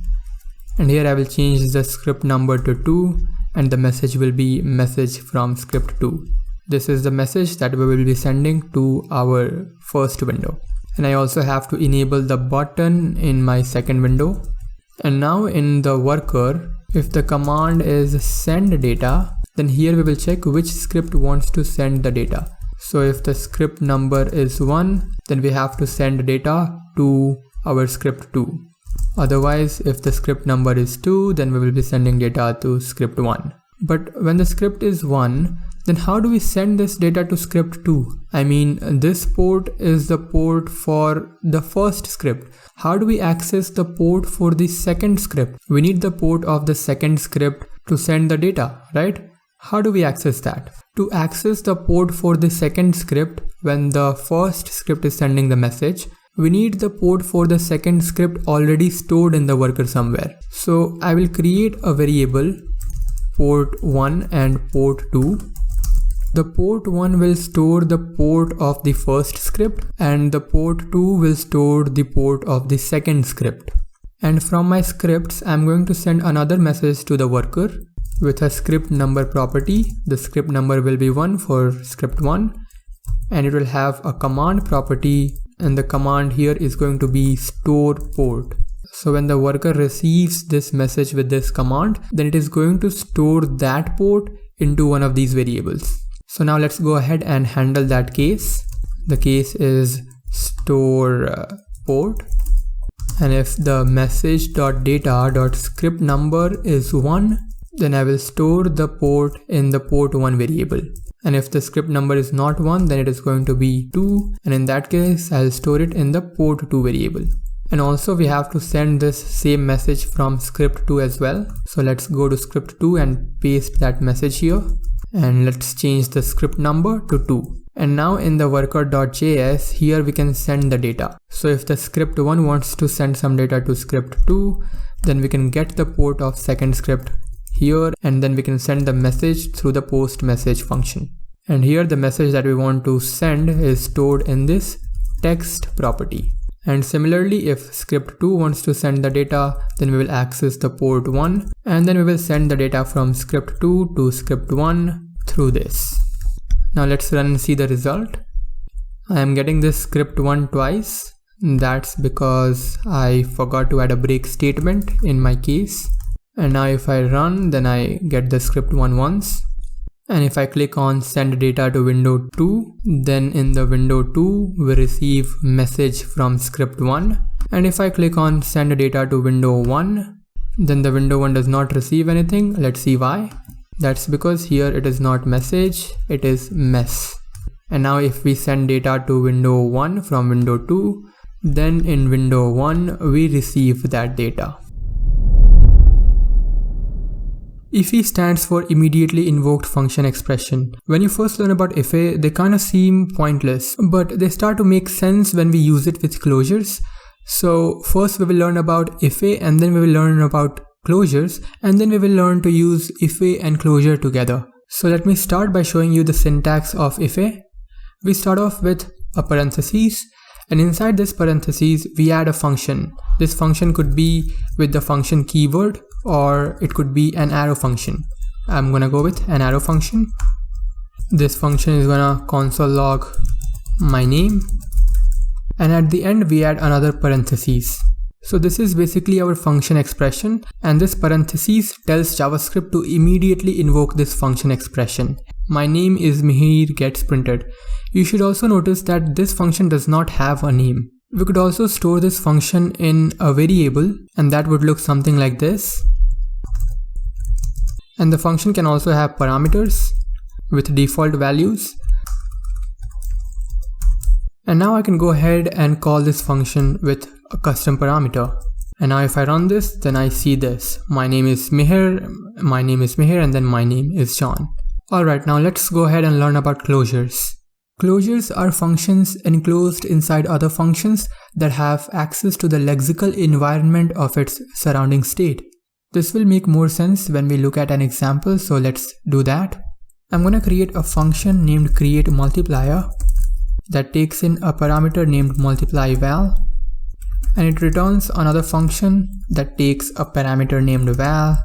And here I will change the script number to 2 and the message will be message from script 2. This is the message that we will be sending to our first window. And I also have to enable the button in my second window. And now in the worker, if the command is send data, then here we will check which script wants to send the data. So if the script number is 1, then we have to send data to our script 2. Otherwise, if the script number is 2, then we will be sending data to script 1. But when the script is 1, then how do we send this data to script 2? I mean, this port is the port for the first script. How do we access the port for the second script? We need the port of the second script to send the data, right? How do we access that? To access the port for the second script, when the first script is sending the message, we need the port for the second script already stored in the worker somewhere. So I will create a variable port 1 and port 2. The port 1 will store the port of the first script and the port 2 will store the port of the second script. And from my scripts, I'm going to send another message to the worker. with a script number property. The script number will be 1 for script 1, and it will have a command property, and the command here is going to be store port. So when the worker receives this message with this command, then it is going to store that port into one of these variables. So now let's go ahead and handle that case. The case is store port, and if the message.data.script number is 1, then I will store the port in the port 1 variable. And if the script number is not 1, then it is going to be 2, and in that case I'll store it in the port 2 variable. And also we have to send this same message from script 2 as well. So let's go to script 2 and paste that message here, and let's change the script number to 2. And now in the worker.js, here we can send the data. So if the script 1 wants to send some data to script 2, then we can get the port of second script here, and then we can send the message through the post message function. And here the message that we want to send is stored in this text property. And similarly, if script 2 wants to send the data, then we will access the port 1, and then we will send the data from script 2 to script 1 through this. Now let's run and see the result. I am getting this script 1 twice. That's because I forgot to add a break statement in my case. And now if I run, then I get the script 1 once. And if I click on send data to window 2, then in the window 2 we receive message from script 1. And if I click on send data to window 1, then the window 1 does not receive anything. Let's see why. That's because here it is not message, it is mess. And now if we send data to window 1 from window 2, then in window 1 we receive that data. IIFE stands for immediately invoked function expression. When you first learn about IIFE, they kind of seem pointless, but they start to make sense when we use it with closures. So first we will learn about IIFE, and then we will learn about closures, and then we will learn to use IIFE and closure together. So let me start by showing you the syntax of IIFE. We start off with a parentheses, and inside this parentheses we add a function. This function could be with the function keyword, or it could be an arrow function. I'm gonna go with an arrow function. This function is gonna console log my name, and at the end we add another parentheses. So this is basically our function expression, and this parentheses tells JavaScript to immediately invoke this function expression. My name is Mihir gets printed. You should also notice that this function does not have a name. We could also store this function in a variable, and that would look something like this. And the function can also have parameters with default values. And now I can go ahead and call this function with a custom parameter. And now if I run this, then I see this. My name is Mihir, and then my name is John. Alright, now let's go ahead and learn about closures. Closures are functions enclosed inside other functions that have access to the lexical environment of its surrounding state. This will make more sense when we look at an example, so let's do that. I'm gonna create a function named createMultiplier that takes in a parameter named multiplyVal, and it returns another function that takes a parameter named val,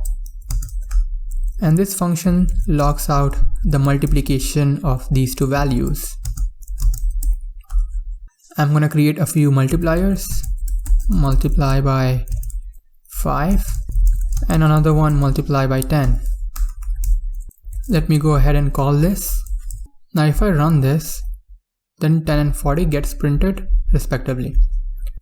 and this function logs out the multiplication of these two values. I'm gonna create a few multipliers, multiply by 5, and another one multiply by 10. Let me go ahead and call this. Now if I run this, then 10 and 40 gets printed respectively.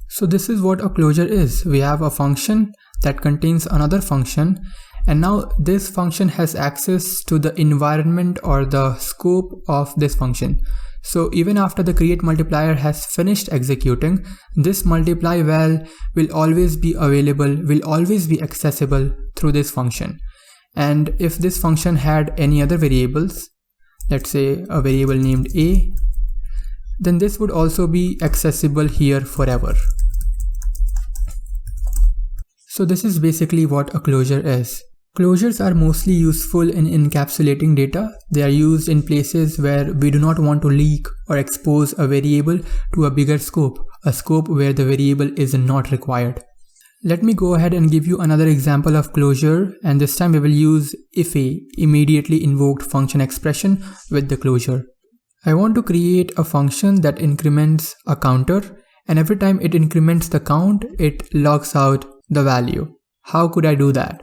So this is what a closure is. We have a function that contains another function, and now this function has access to the environment or the scope of this function. So even after the create multiplier has finished executing, this multiply val will always be available, will always be accessible through this function. And if this function had any other variables, let's say a variable named a, then this would also be accessible here forever. So this is basically what a closure is. Closures are mostly useful in encapsulating data. They are used in places where we do not want to leak or expose a variable to a bigger scope, a scope where the variable is not required. Let me go ahead and give you another example of closure, and this time we will use IIFE, immediately invoked function expression, with the closure. I want to create a function that increments a counter, and every time it increments the count, it logs out the value. How could I do that?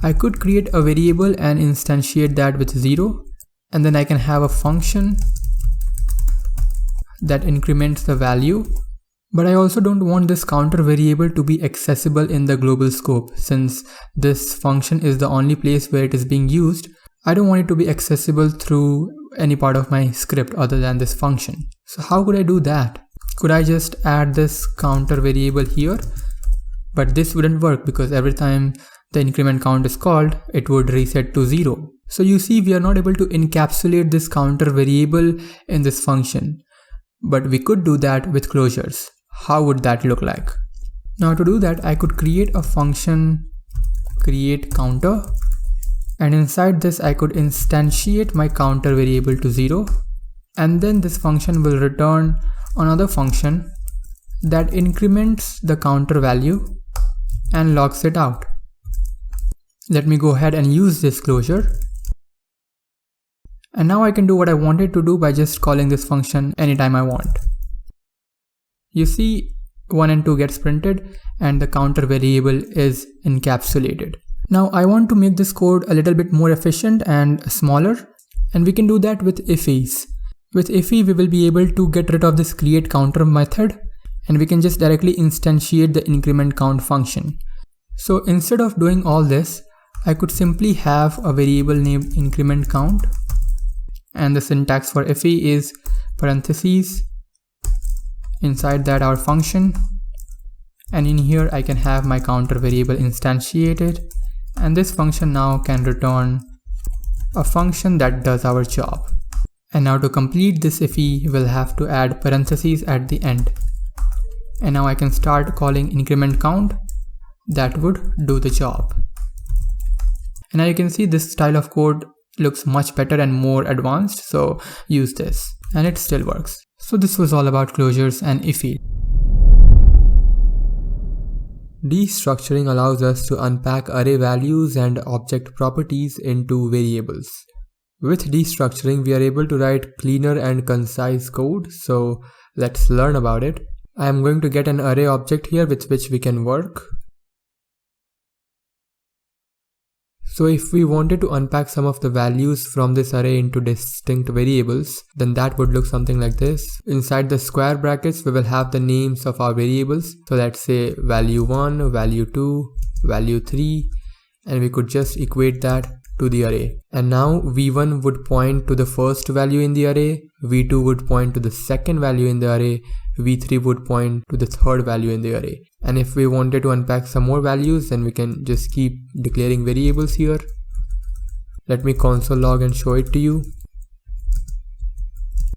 I could create a variable and instantiate that with 0, and then I can have a function that increments the value. But I also don't want this counter variable to be accessible in the global scope. Since this function is the only place where it is being used, I don't want it to be accessible through any part of my script other than this function. So how could I do that? Could I just add this counter variable here? But this wouldn't work because every time the increment count is called, it would reset to 0. So you see, we are not able to encapsulate this counter variable in this function. But we could do that with closures. How would that look like? Now to do that, I could create a function createCounter, and inside this I could instantiate my counter variable to 0, and then this function will return another function that increments the counter value and logs it out. Let me go ahead and use this closure. And now I can do what I wanted to do by just calling this function anytime I want. You see, 1 and 2 gets printed and the counter variable is encapsulated. Now I want to make this code a little bit more efficient and smaller, and we can do that with IIFEs. With IIFE, we will be able to get rid of this createCounter method, and we can just directly instantiate the increment count function. So instead of doing all this, I could simply have a variable named increment count, and the syntax for IIFE is parentheses, inside that our function, and in here I can have my counter variable instantiated, and this function now can return a function that does our job. And now to complete this IIFE, we'll have to add parentheses at the end. And now I can start calling increment count that would do the job. And now you can see this style of code looks much better and more advanced, so use this, and it still works. So this was all about closures and IIFE. Destructuring allows us to unpack array values and object properties into variables. With destructuring, we are able to write cleaner and concise code, so let's learn about it. I am going to get an array object here with which we can work. So if we wanted to unpack some of the values from this array into distinct variables, then that would look something like this. Inside the square brackets, we will have the names of our variables. So let's say value 1, value 2, value 3, and we could just equate that to the array. And now v1 would point to the first value in the array, v2 would point to the second value in the array, v3 would point to the third value in the array. And if we wanted to unpack some more values, then we can just keep declaring variables here. Let me console log and show it to you.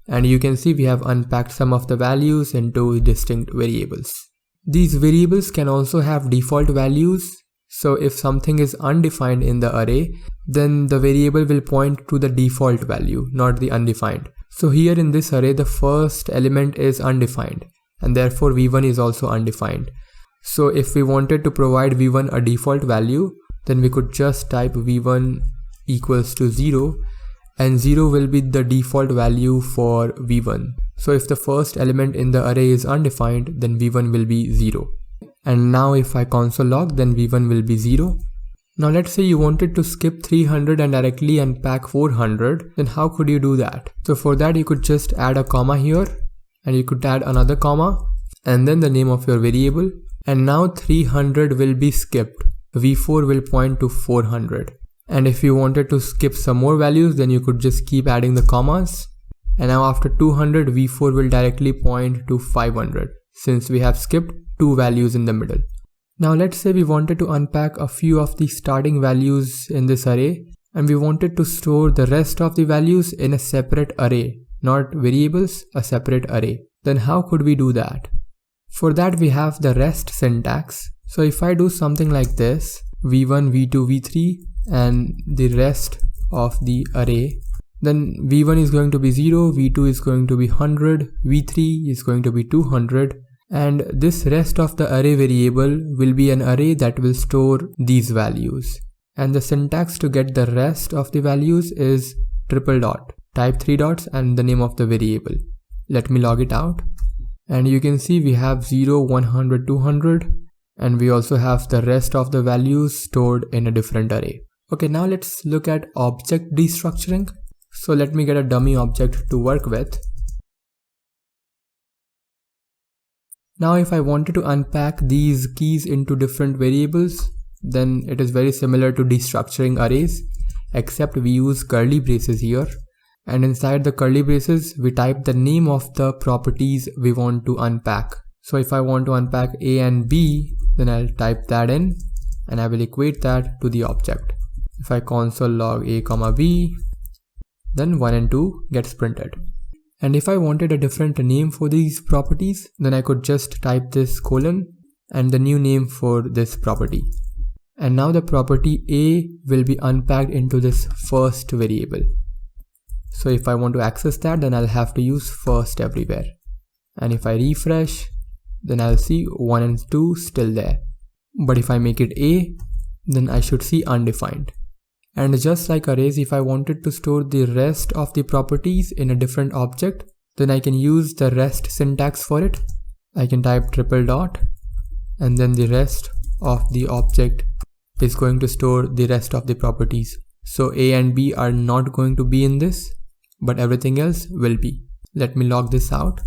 And you can see we have unpacked some of the values into distinct variables. These variables can also have default values. So if something is undefined in the array, then the variable will point to the default value, not the undefined. So here in this array, the first element is undefined, and therefore v1 is also undefined. So if we wanted to provide v1 a default value, then we could just type v1 equals to 0, and 0 will be the default value for v1. So if the first element in the array is undefined, then v1 will be 0. And now if I console log, then v1 will be 0. Now let's say you wanted to skip 300 and directly unpack 400, then how could you do that? So for that, you could just add a comma here, and you could add another comma, and then the name of your variable. And now 300 will be skipped. v4 will point to 400. And if you wanted to skip some more values, then you could just keep adding the commas. And now after 200, v4 will directly point to 500, since we have skipped 2 values in the middle. Now let's say we wanted to unpack a few of the starting values in this array, and we wanted to store the rest of the values in a separate array, not variables, a separate array. Then how could we do that? For that, we have the rest syntax. So if I do something like this, v1, v2, v3, and the rest of the array, then v1 is going to be 0, v2 is going to be 100, v3 is going to be 200, And this rest of the array variable will be an array that will store these values. And the syntax to get the rest of the values is triple dot, type 3 dots and the name of the variable. Let me log it out. And you can see we have 0, 100, 200, and we also have the rest of the values stored in a different array. Okay, now let's look at object destructuring. So let me get a dummy object to work with. Now if I wanted to unpack these keys into different variables, then it is very similar to destructuring arrays, except we use curly braces here. And inside the curly braces, we type the name of the properties we want to unpack. So if I want to unpack A and B, then I'll type that in and I will equate that to the object. If I console log A comma B, then 1 and 2 gets printed. And if I wanted a different name for these properties, then I could just type this colon and the new name for this property. And now the property A will be unpacked into this first variable. So if I want to access that, then I'll have to use first everywhere. And if I refresh, then I'll see 1 and 2 still there. But if I make it A, then I should see undefined. And just like arrays, if I wanted to store the rest of the properties in a different object, then I can use the rest syntax for it. I can type triple dot and then the rest of the object is going to store the rest of the properties. So A and B are not going to be in this, but everything else will be. Let me log this out.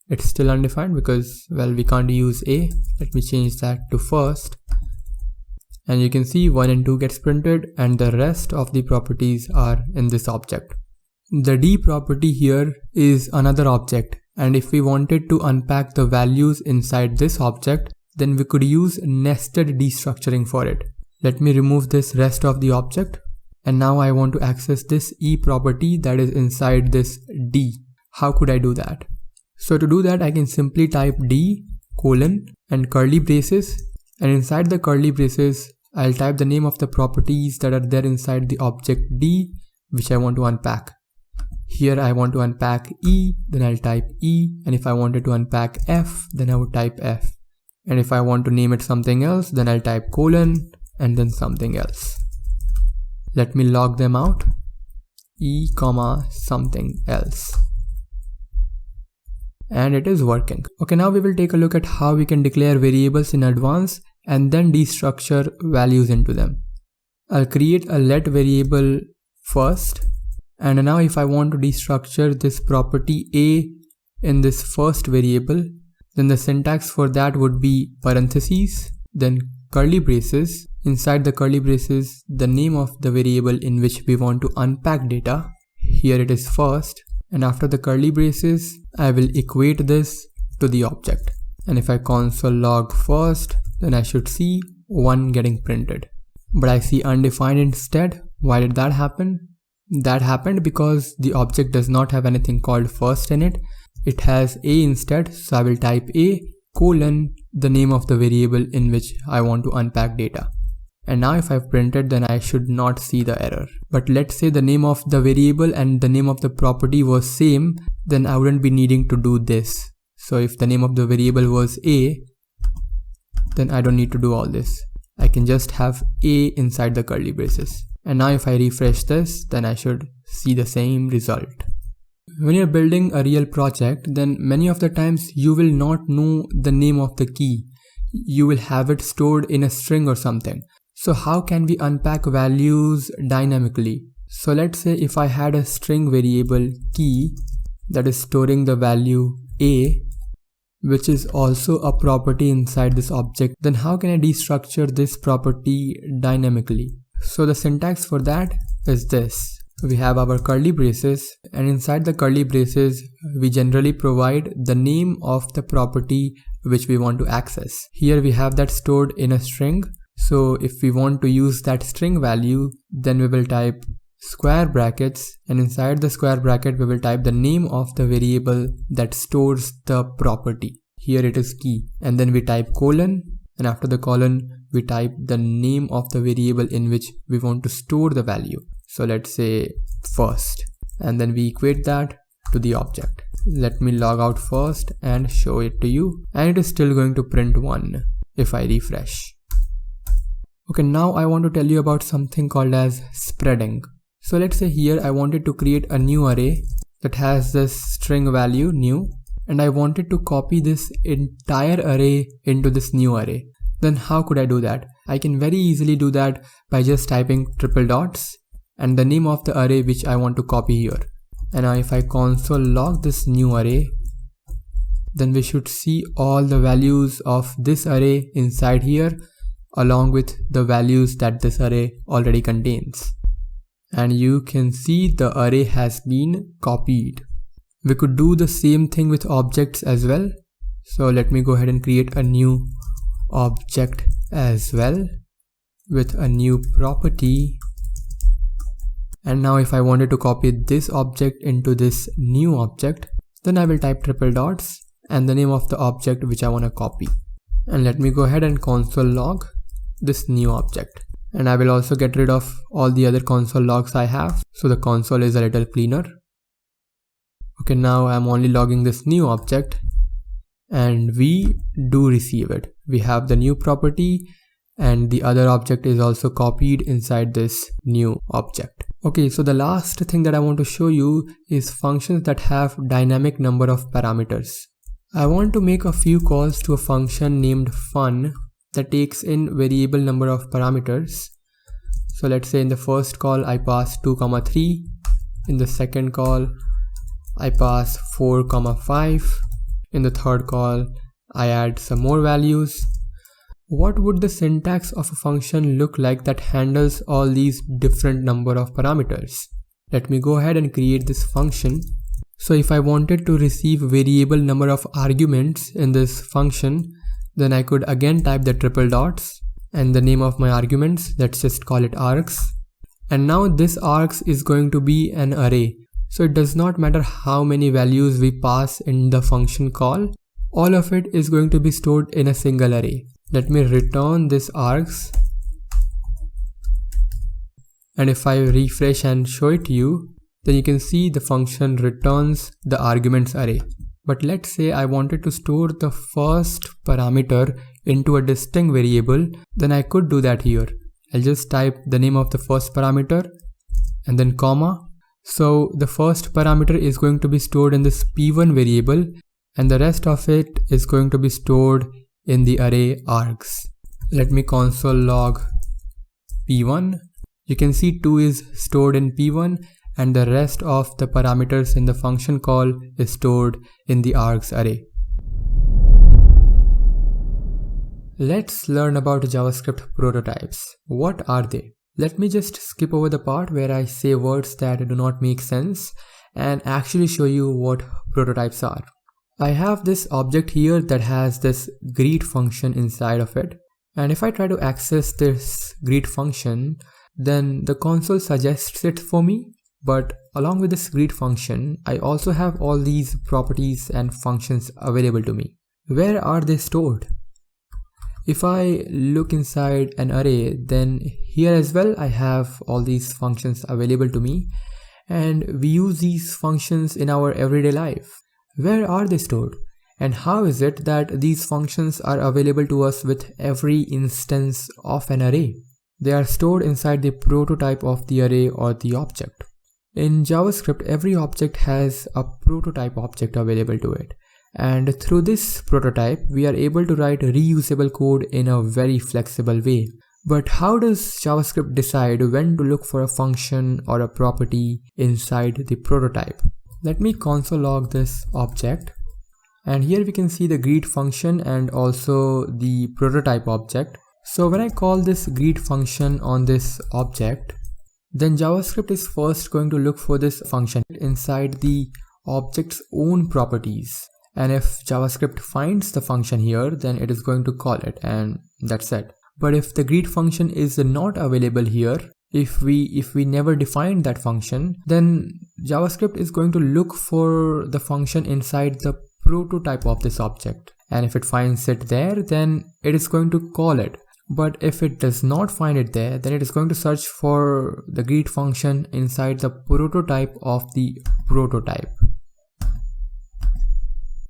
It's still undefined because, well, we can't use A. Let me change that to first. And you can see 1 and 2 gets printed and the rest of the properties are in this object. The D property here is another object, and if we wanted to unpack the values inside this object, then we could use nested destructuring for it. Let me remove this rest of the object, and now I want to access this E property that is inside this D. How could I do that? So to do that, I can simply type D colon and curly braces, and inside the curly braces I'll type the name of the properties that are there inside the object D, which I want to unpack. Here I want to unpack E, then I'll type E, and if I wanted to unpack F, then I would type F. And if I want to name it something else, then I'll type colon and then something else. Let me log them out. E comma something else. And it is working. Okay, now we will take a look at how we can declare variables in advance and then destructure values into them. I'll create a let variable first, and now if I want to destructure this property A in this first variable, then the syntax for that would be parentheses, then curly braces. Inside the curly braces, the name of the variable in which we want to unpack data. Here it is first, and after the curly braces, I will equate this to the object. And if I console log first, then I should see 1 getting printed. But I see undefined instead. Why did that happen? That happened because the object does not have anything called first in it. It has A instead, so I will type A colon the name of the variable in which I want to unpack data. And now if I've printed, then I should not see the error. But let's say the name of the variable and the name of the property was same, then I wouldn't be needing to do this. So if the name of the variable was A, then I don't need to do all this. I can just have A inside the curly braces. And now if I refresh this, then I should see the same result. When you're building a real project, then many of the times you will not know the name of the key. You will have it stored in a string or something. So how can we unpack values dynamically? So let's say if I had a string variable key that is storing the value A, which is also a property inside this object, then how can I destructure this property dynamically? So the syntax for that is this. We have our curly braces, and inside the curly braces, we generally provide the name of the property which we want to access. Here we have that stored in a string. So if we want to use that string value, then we will type square brackets, and inside the square bracket we will type the name of the variable that stores the property. Here it is key, and then we type colon, and after the colon we type the name of the variable in which we want to store the value. So let's say first, and then we equate that to the object. Let me log out first and show it to you, and it is still going to print 1 if I refresh. Okay, now I want to tell you about something called as spreading. So let's say here I wanted to create a new array that has this string value new, and I wanted to copy this entire array into this new array. Then how could I do that? I can very easily do that by just typing triple dots and the name of the array which I want to copy here. And now if I console log this new array, then we should see all the values of this array inside here along with the values that this array already contains. And you can see the array has been copied. We could do the same thing with objects as well. So let me go ahead and create a new object as well with a new property. And now if I wanted to copy this object into this new object, then I will type triple dots and the name of the object which I want to copy. And let me go ahead and console log this new object. And I will also get rid of all the other console logs I have, so the console is a little cleaner. Okay, now I'm only logging this new object and we do receive it. We have the new property and the other object is also copied inside this new object. Okay, so the last thing that I want to show you is functions that have dynamic number of parameters. I want to make a few calls to a function named fun that takes in variable number of parameters. So let's say in the first call I pass 2, 3. In the second call I pass 4, 5. In the third call I add some more values. What would the syntax of a function look like that handles all these different number of parameters? Let me go ahead and create this function. So if I wanted to receive variable number of arguments in this function, then I could again type the triple dots and the name of my arguments. Let's just call it args. And now this args is going to be an array. So it does not matter how many values we pass in the function call. All of it is going to be stored in a single array. Let me return this args. And if I refresh and show it to you, then you can see the function returns the arguments array. But let's say I wanted to store the first parameter into a distinct variable, then I could do that here. I'll just type the name of the first parameter and then comma. So the first parameter is going to be stored in this p1 variable and the rest of it is going to be stored in the array args. Let me console log p1. You can see 2 is stored in p1 and the rest of the parameters in the function call is stored in the args array. Let's learn about JavaScript prototypes. What are they? Let me just skip over the part where I say words that do not make sense and actually show you what prototypes are. I have this object here that has this greet function inside of it, and if I try to access this greet function, then the console suggests it for me. But along with this greet function, I also have all these properties and functions available to me. Where are they stored? If I look inside an array, then here as well I have all these functions available to me, and we use these functions in our everyday life. Where are they stored? And how is it that these functions are available to us with every instance of an array? They are stored inside the prototype of the array or the object. In JavaScript, every object has a prototype object available to it. And through this prototype, we are able to write reusable code in a very flexible way. But how does JavaScript decide when to look for a function or a property inside the prototype? Let me console log this object. And here we can see the greet function and also the prototype object. So when I call this greet function on this object, then JavaScript is first going to look for this function inside the object's own properties. And if JavaScript finds the function here, then it is going to call it, and that's it. But if the greet function is not available here, if we never defined that function, then JavaScript is going to look for the function inside the prototype of this object. And if it finds it there, then it is going to call it. But if it does not find it there, then it is going to search for the greet function inside the prototype of the prototype.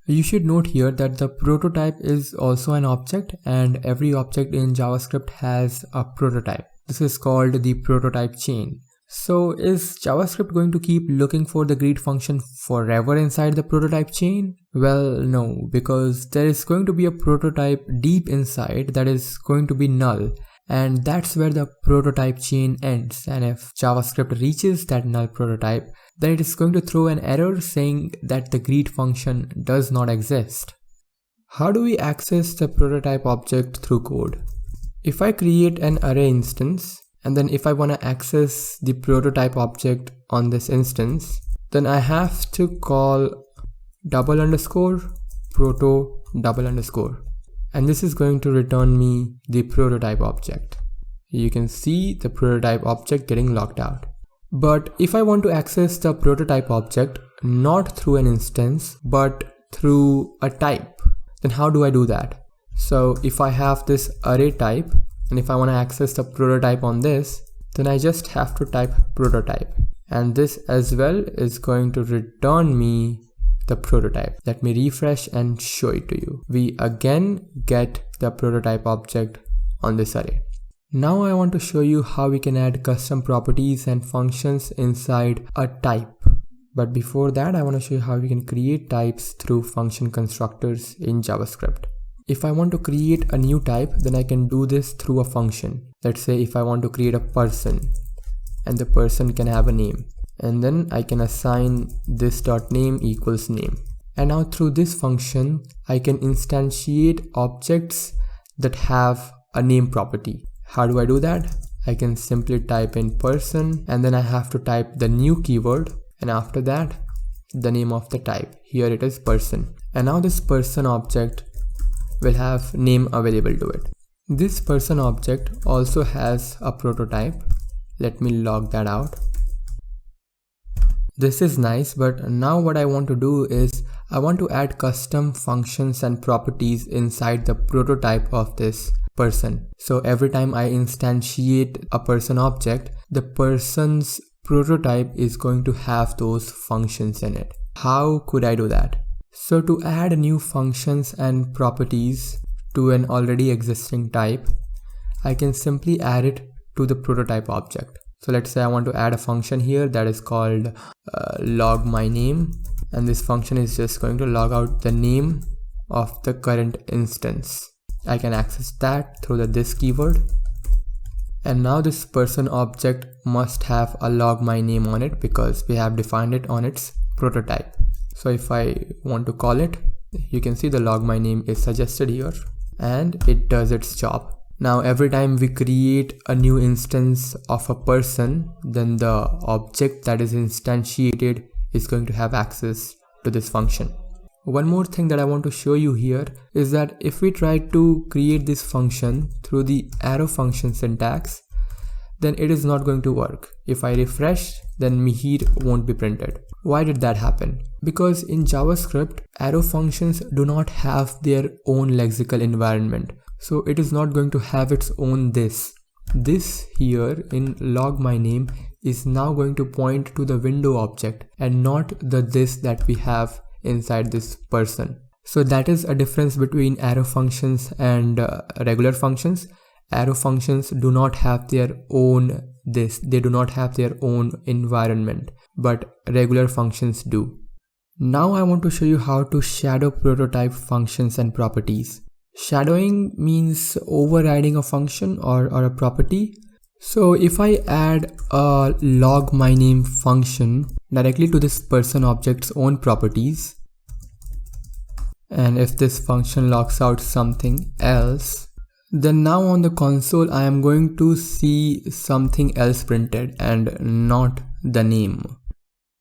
You should note here that the prototype is also an object, and every object in JavaScript has a prototype. This is called the prototype chain. So is JavaScript going to keep looking for the greet function forever inside the prototype chain? Well, no, because there is going to be a prototype deep inside that is going to be null, and that's where the prototype chain ends. And if JavaScript reaches that null prototype, then it is going to throw an error saying that the greet function does not exist. How do we access the prototype object through code? If I create an array instance, and then if I want to access the prototype object on this instance, then I have to call _proto_, and this is going to return me the prototype object. You can see the prototype object getting logged out. But if I want to access the prototype object not through an instance but through a type, then how do I do that? So if I have this array type, and if I want to access the prototype on this, then I just have to type prototype, and this as well is going to return me the prototype. Let me refresh and show it to you. We again get the prototype object on this array. Now I want to show you how we can add custom properties and functions inside a type. But before that, I want to show you how we can create types through function constructors in JavaScript. If I want to create a new type, then I can do this through a function. Let's say if I want to create a person, and the person can have a name, and then I can assign this.name equals name. And now through this function, I can instantiate objects that have a name property. How do I do that? I can simply type in person, and then I have to type the new keyword, and after that, the name of the type. Here it is person. And now this person object will have name available to it. This person object also has a prototype. Let me log that out. This is nice, but now what I want to do is I want to add custom functions and properties inside the prototype of this person. So every time I instantiate a person object, the person's prototype is going to have those functions in it. How could I do that? So to add new functions and properties to an already existing type, I can simply add it to the prototype object. So let's say I want to add a function here that is called log my name, and this function is just going to log out the name of the current instance. I can access that through the this keyword, and now this person object must have a log my name on it because we have defined it on its prototype. So if I want to call it, you can see the log my name is suggested here, and it does its job. Now every time we create a new instance of a person, then the object that is instantiated is going to have access to this function. One more thing that I want to show you here is that if we try to create this function through the arrow function syntax, then it is not going to work. If I refresh, then Mihir won't be printed. Why did that happen? Because in JavaScript, arrow functions do not have their own lexical environment. So it is not going to have its own this. This here in log my name is now going to point to the window object and not the this that we have inside this person. So that is a difference between arrow functions and regular functions. Arrow functions do not have their own this. They do not have their own environment, but regular functions do. Now I want to show you how to shadow prototype functions and properties. Shadowing means overriding a function or a property. So if I add a log my name function directly to this person object's own properties, and if this function logs out something else, then now on the console I am going to see something else printed and not the name.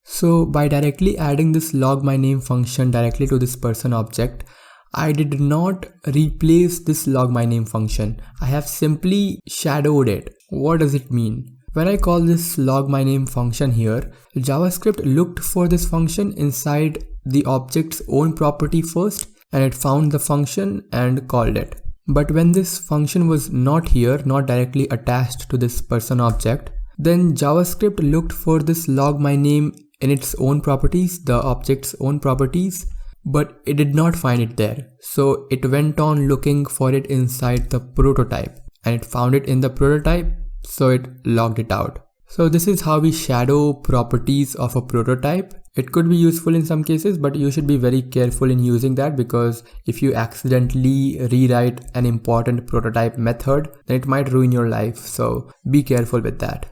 So by directly adding this log my name function directly to this person object, I did not replace this log my name function. I have simply shadowed it. What does it mean? When I call this log my name function here, JavaScript looked for this function inside the object's own property first, and it found the function and called it. But when this function was not here, not directly attached to this person object, then JavaScript looked for this log my name in its own properties, the object's own properties, but it did not find it there. So it went on looking for it inside the prototype, and it found it in the prototype, so it logged it out. So this is how we shadow properties of a prototype. It could be useful in some cases, but you should be very careful in using that, because if you accidentally rewrite an important prototype method, then it might ruin your life. So be careful with that.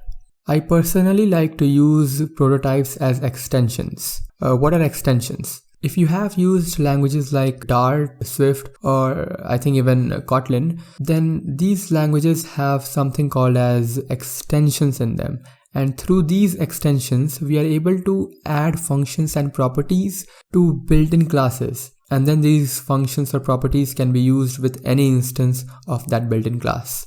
I personally like to use prototypes as extensions. What are extensions? If you have used languages like Dart, Swift, or I think even Kotlin, then these languages have something called as extensions in them. And through these extensions, we are able to add functions and properties to built-in classes. And then these functions or properties can be used with any instance of that built-in class.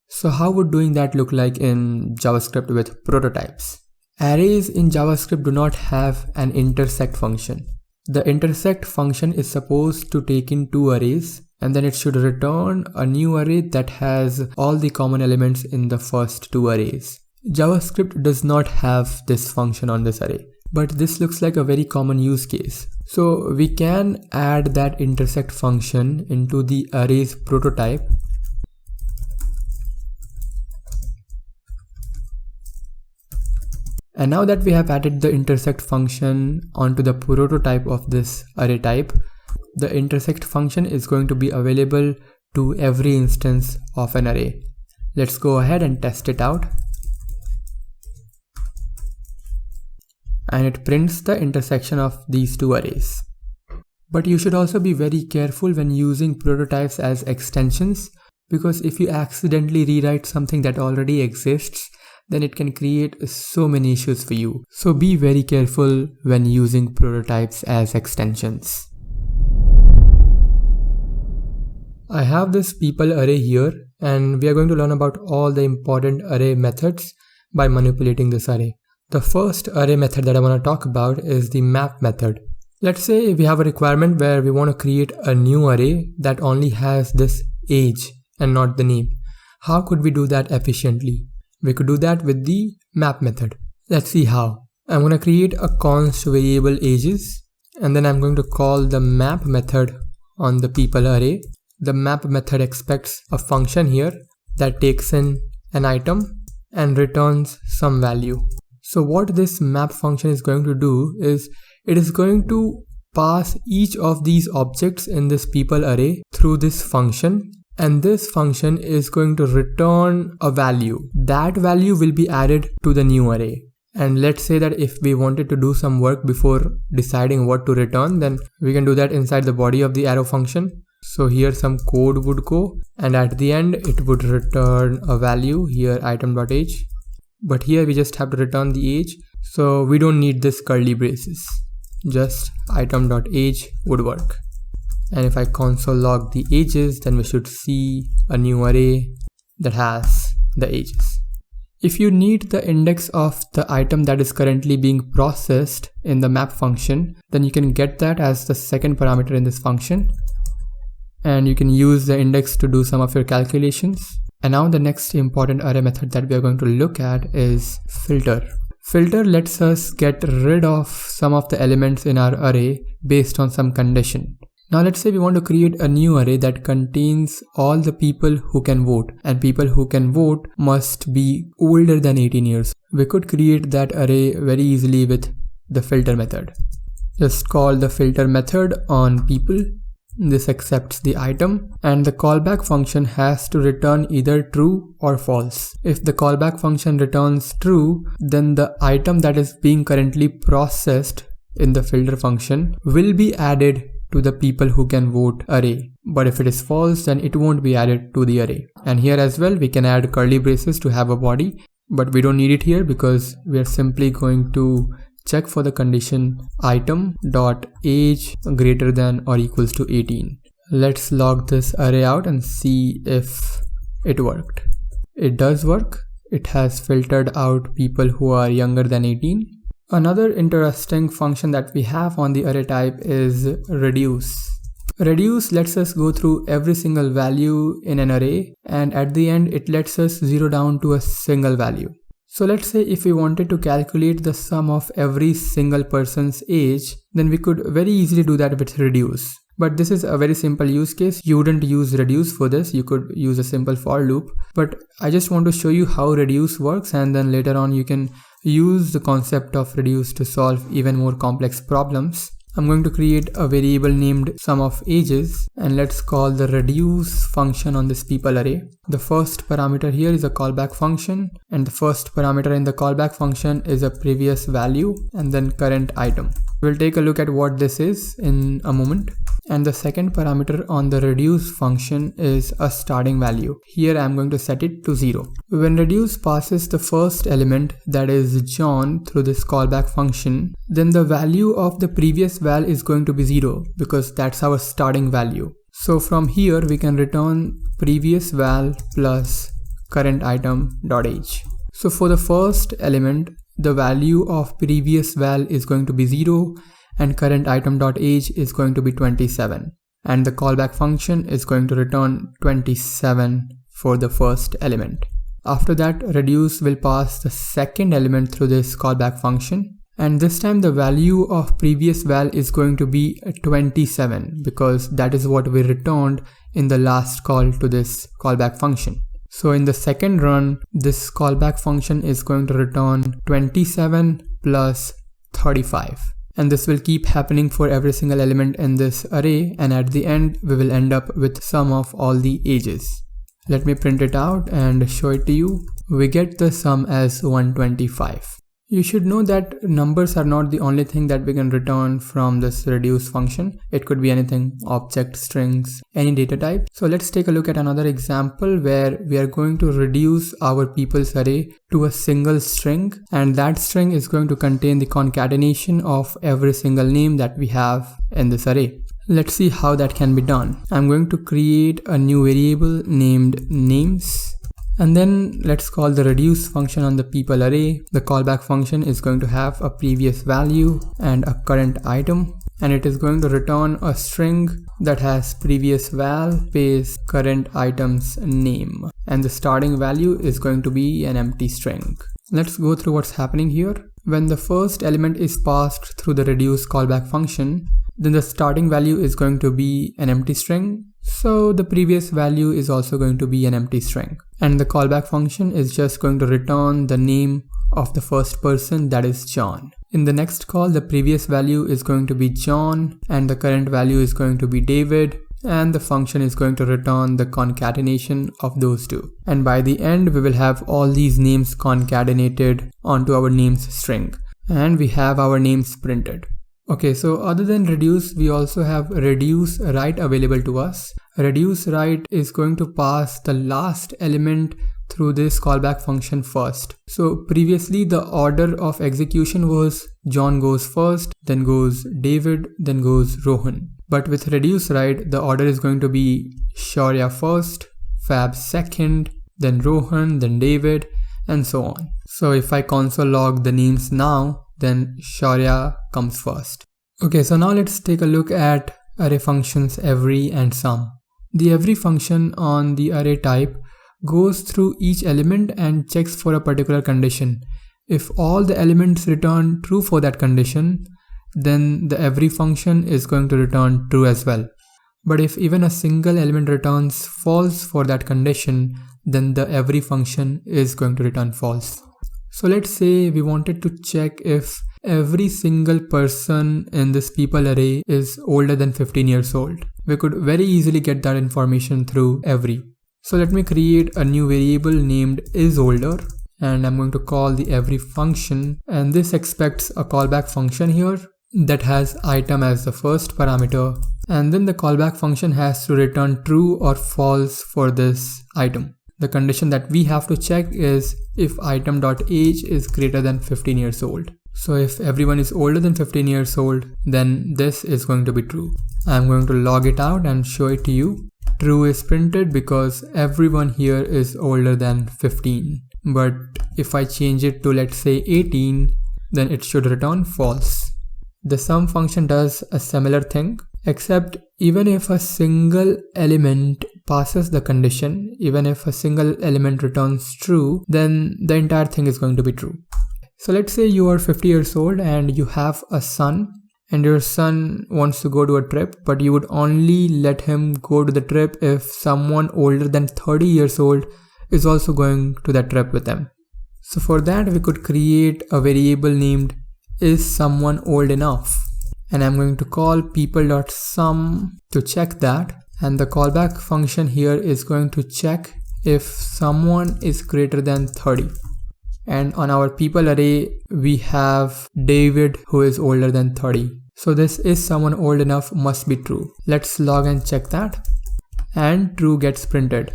So how would doing that look like in JavaScript with prototypes? Arrays in JavaScript do not have an intersect function. The intersect function is supposed to take in two arrays, and then it should return a new array that has all the common elements in the first two arrays. JavaScript does not have this function on this array, but this looks like a very common use case. So we can add that intersect function into the array's prototype. And now that we have added the intersect function onto the prototype of this array type, the intersect function is going to be available to every instance of an array. Let's go ahead and test it out. And it prints the intersection of these two arrays. But you should also be very careful when using prototypes as extensions, because if you accidentally rewrite something that already exists, then it can create so many issues for you. So be very careful when using prototypes as extensions. I have this people array here, and we are going to learn about all the important array methods by manipulating this array. The first array method that I want to talk about is the map method. Let's say we have a requirement where we want to create a new array that only has this age and not the name. How could we do that efficiently? We could do that with the map method. Let's see how. I'm going to create a const variable ages, and then I'm going to call the map method on the people array. The map method expects a function here that takes in an item and returns some value. So what this map function is going to do is it is going to pass each of these objects in this people array through this function, and this function is going to return a value. That value will be added to the new array. And let's say that if we wanted to do some work before deciding what to return, then we can do that inside the body of the arrow function. So here some code would go, and at the end it would return a value, here item.age. But here we just have to return the age, so we don't need this curly braces. Just item.age would work. And if I console log the ages, then we should see a new array that has the ages. If you need the index of the item that is currently being processed in the map function, then you can get that as the second parameter in this function. And you can use the index to do some of your calculations. And now the next important array method that we are going to look at is filter. Filter lets us get rid of some of the elements in our array based on some condition. Now let's say we want to create a new array that contains all the people who can vote, and people who can vote must be older than 18 years. We could create that array very easily with the filter method. Just call the filter method on people. This accepts the item, and the callback function has to return either true or false. If the callback function returns true, then the item that is being currently processed in the filter function will be added to the people who can vote array. But if it is false, then it won't be added to the array. And here as well, we can add curly braces to have a body, but we don't need it here because we are simply going to check for the condition item.age greater than or equals to 18. Let's log this array out and see if it worked. It does work. It has filtered out people who are younger than 18. Another interesting function that we have on the array type is reduce. Reduce lets us go through every single value in an array, and at the end it lets us zero down to a single value. So let's say if we wanted to calculate the sum of every single person's age, then we could very easily do that with reduce. But this is a very simple use case. You wouldn't use reduce for this. You could use a simple for loop. But I just want to show you how reduce works, and then later on you can use the concept of reduce to solve even more complex problems. I'm going to create a variable named sum of ages, and let's call the reduce function on this people array. The first parameter here is a callback function, and the first parameter in the callback function is a previous value and then current item. We'll take a look at what this is in a moment. And the second parameter on the reduce function is a starting value. Here I'm going to set it to 0. When reduce passes the first element, that is John, through this callback function, then the value of the previous val is going to be 0 because that's our starting value. So from here we can return previous val plus current item dot age. So for the first element, the value of previous val is going to be 0 and current item dot age is going to be 27, and the callback function is going to return 27 for the first element. After that, reduce will pass the second element through this callback function, and this time the value of previous val is going to be 27 because that is what we returned in the last call to this callback function. So in the second run, this callback function is going to return 27 plus 35. And this will keep happening for every single element in this array, and at the end we will end up with sum of all the ages. Let me print it out and show it to you. We get the sum as 125. You should know that numbers are not the only thing that we can return from this reduce function. It could be anything, object, strings, any data type. So let's take a look at another example where we are going to reduce our people's array to a single string, and that string is going to contain the concatenation of every single name that we have in this array. Let's see how that can be done. I'm going to create a new variable named names. And then let's call the reduce function on the people array. The callback function is going to have a previous value and a current item, and it is going to return a string that has previous val space current item's name, and the starting value is going to be an empty string. Let's go through what's happening here. When the first element is passed through the reduce callback function, then the starting value is going to be an empty string. So the previous value is also going to be an empty string. And the callback function is just going to return the name of the first person, that is John. In the next call, the previous value is going to be John and the current value is going to be David, and the function is going to return the concatenation of those two. And by the end, we will have all these names concatenated onto our names string, and we have our names printed. Okay, so other than reduce, we also have reduce write available to us. Reduce write is going to pass the last element through this callback function first. So previously the order of execution was John goes first, then goes David, then goes Rohan. But with reduce write, the order is going to be Shaurya first, Fab second, then Rohan, then David, and so on. So if I console log the names now, then Shaurya comes first. Okay, so now let's take a look at array functions every and sum. The every function on the array type goes through each element and checks for a particular condition. If all the elements return true for that condition, then the every function is going to return true as well. But if even a single element returns false for that condition, then the every function is going to return false. So let's say we wanted to check if every single person in this people array is older than 15 years old. We could very easily get that information through every. So let me create a new variable named isOlder, and I'm going to call the every function, and this expects a callback function here that has item as the first parameter, and then the callback function has to return true or false for this item. The condition that we have to check is if item.age is greater than 15 years old. So if everyone is older than 15 years old, then this is going to be true. I'm going to log it out and show it to you. True is printed because everyone here is older than 15. But if I change it to, let's say, 18, then it should return false. The sum function does a similar thing. except even if a single element passes the condition, even if a single element returns true, then the entire thing is going to be true. So let's say you are 50 years old and you have a son, and your son wants to go to a trip, but you would only let him go to the trip if someone older than 30 years old is also going to that trip with them. So for that, we could create a variable named isSomeoneOldEnough, and I'm going to call people.sum to check that, and the callback function here is going to check if someone is greater than 30. And on our people array, we have David who is older than 30. So this isSomeoneOldEnough must be true. Let's log and check that. And true gets printed.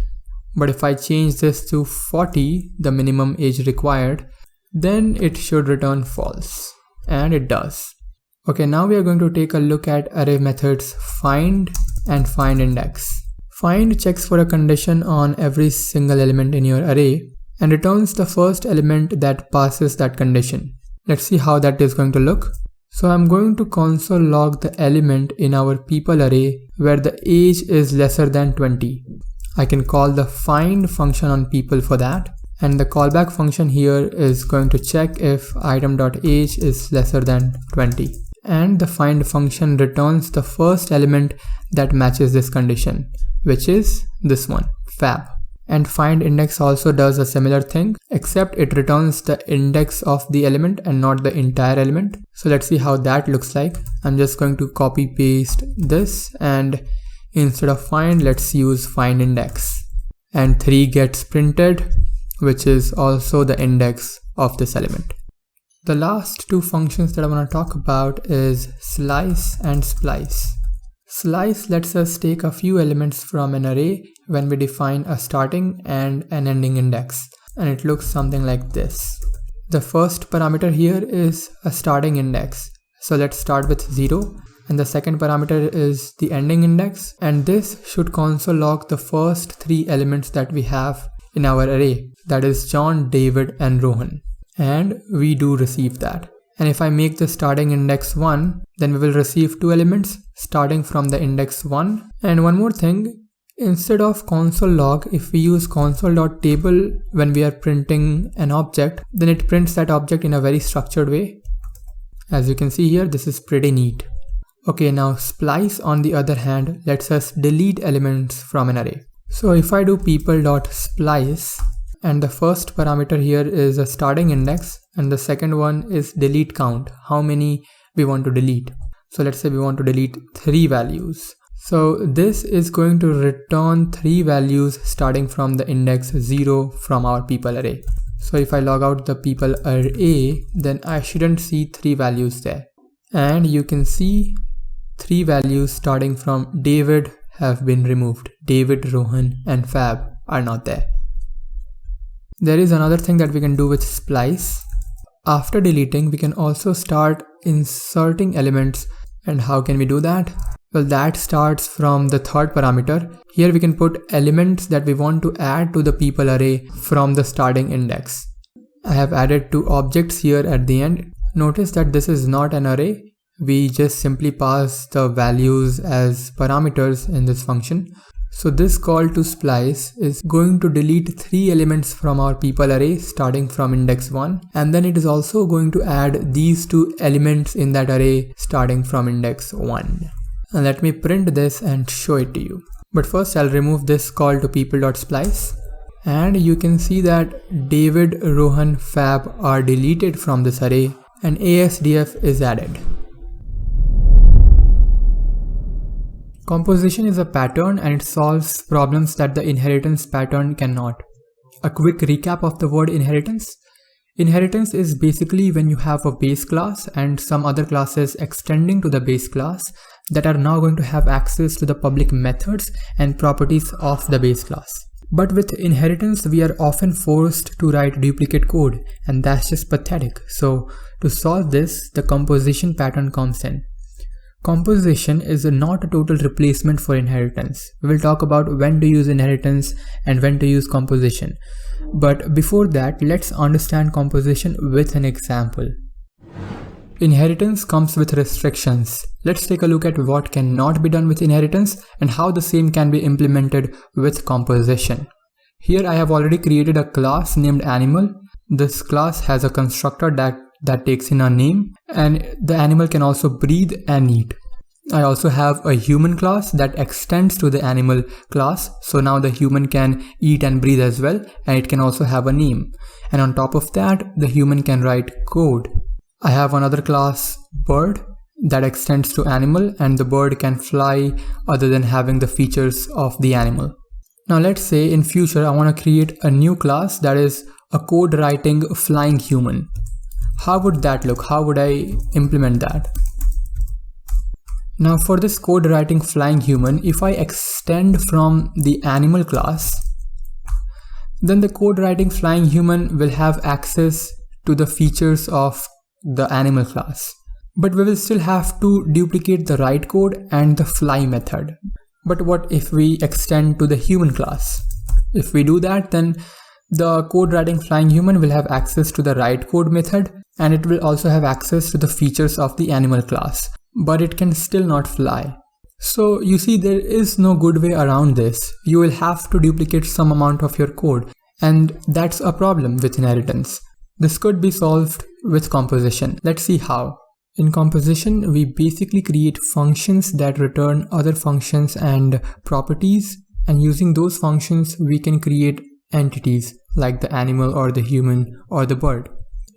But if I change this to 40, the minimum age required, then it should return false. And it does. Okay, now we are going to take a look at array methods find and findIndex. Find checks for a condition on every single element in your array and returns the first element that passes that condition. Let's see how that is going to look. So I'm going to console log the element in our people array where the age is lesser than 20. I can call the find function on people for that. And the callback function here is going to check if item.age is lesser than 20. And the find function returns the first element that matches this condition, which is this one, fab. And findIndex also does a similar thing, except it returns the index of the element and not the entire element. So let's see how that looks like. I'm just going to copy paste this, and instead of find, let's use findIndex. And 3 gets printed, which is also the index of this element. The last two functions that I want to talk about is slice and splice. Slice lets us take a few elements from an array when we define a starting and an ending index, and it looks something like this. The first parameter here is a starting index, so let's start with 0, and the second parameter is the ending index, and this should console log the first 3 elements that we have in our array, that is John, David and Rohan, and we do receive that. And if I make the starting index 1, then we will receive 2 elements starting from the index 1. And one more thing, instead of console log, if we use console.table when we are printing an object, then it prints that object in a very structured way. As you can see here, this is pretty neat. Okay, now splice on the other hand lets us delete elements from an array. So if I do people.splice, and the first parameter here is a starting index, and the second one is delete count, how many we want to delete. So let's say we want to delete 3 values. So this is going to return 3 values starting from the index 0 from our people array. So if I log out the people array, then I shouldn't see 3 values there. And you can see 3 values starting from David have been removed. David, Rohan and Fab are not there. There is another thing that we can do with splice. After deleting, we can also start inserting elements. And how can we do that? Well, that starts from the third parameter. Here we can put elements that we want to add to the people array from the starting index. I have added 2 objects here at the end. Notice that this is not an array. We just simply pass the values as parameters in this function. So this call to splice is going to delete 3 elements from our people array starting from index 1, and then it is also going to add these 2 elements in that array starting from index 1. And let me print this and show it to you. But first I'll remove this call to people.splice, and you can see that David, Rohan, Fab are deleted from this array and ASDF is added. Composition is a pattern and it solves problems that the inheritance pattern cannot. A quick recap of the word inheritance. Inheritance is basically when you have a base class and some other classes extending to the base class that are now going to have access to the public methods and properties of the base class. But with inheritance, we are often forced to write duplicate code, and that's just pathetic. So to solve this, the composition pattern comes in. Composition is not a total replacement for inheritance. We will talk about when to use inheritance and when to use composition. But before that, let's understand composition with an example. Inheritance comes with restrictions. Let's take a look at what cannot be done with inheritance and how the same can be implemented with composition. Here I have already created a class named animal. This class has a constructor that takes in a name, and the animal can also breathe and eat. I also have a human class that extends to the animal class, so now the human can eat and breathe as well, and it can also have a name. And on top of that, the human can write code. I have another class, bird, that extends to animal, and the bird can fly other than having the features of the animal. Now let's say in future I want to create a new class that is a code writing flying human. How would that look? How would I implement that? Now for this code writing flying human, if I extend from the animal class, then the code writing flying human will have access to the features of the animal class. But we will still have to duplicate the write code and the fly method. But what if we extend to the human class? If we do that, then the code writing flying human will have access to the write code method, and it will also have access to the features of the animal class, but it can still not fly. So you see, there is no good way around this. You will have to duplicate some amount of your code, and that's a problem with inheritance. This could be solved with composition. Let's see how. In composition, we basically create functions that return other functions and properties, and using those functions we can create entities like the animal or the human or the bird.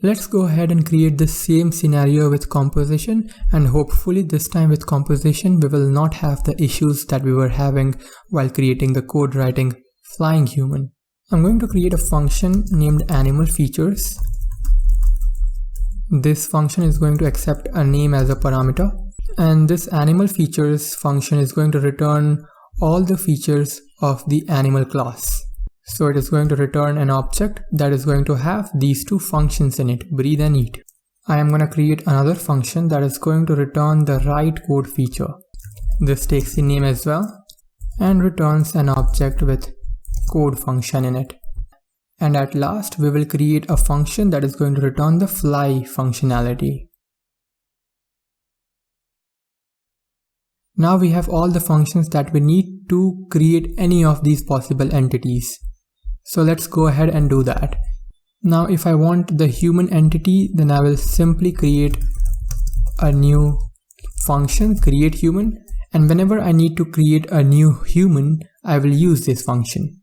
Let's go ahead and create the same scenario with composition, and hopefully this time with composition we will not have the issues that we were having while creating the code writing flying human. I'm going to create a function named animal features. This function is going to accept a name as a parameter, and this animal features function is going to return all the features of the animal class. So it is going to return an object that is going to have these two functions in it, breathe and eat. I am going to create another function that is going to return the write code feature. This takes the name as well and returns an object with code function in it. And at last we will create a function that is going to return the fly functionality. Now we have all the functions that we need to create any of these possible entities. So let's go ahead and do that. Now if I want the human entity, then I will simply create a new function, create human, and whenever I need to create a new human, I will use this function.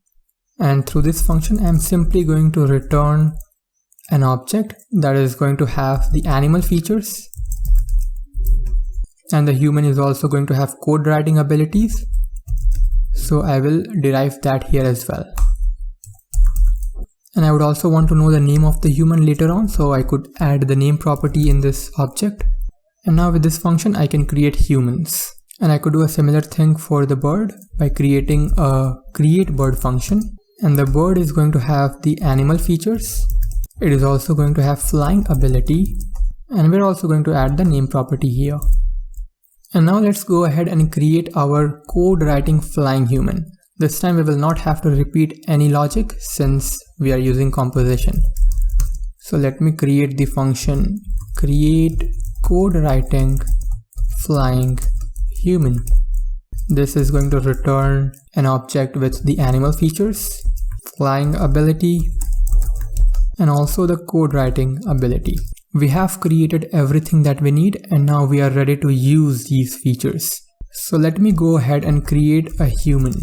And through this function, I am simply going to return an object that is going to have the animal features, and the human is also going to have code writing abilities. So I will derive that here as well. And I would also want to know the name of the human later on, so I could add the name property in this object. And now with this function I can create humans. And I could do a similar thing for the bird by creating a create bird function. And the bird is going to have the animal features. It is also going to have flying ability, and we're also going to add the name property here. And now let's go ahead and create our code writing flying human. This time we will not have to repeat any logic since we are using composition. So let me create the function create code writing flying human. This is going to return an object with the animal features, flying ability, and also the code writing ability. We have created everything that we need, and now we are ready to use these features. So let me go ahead and create a human.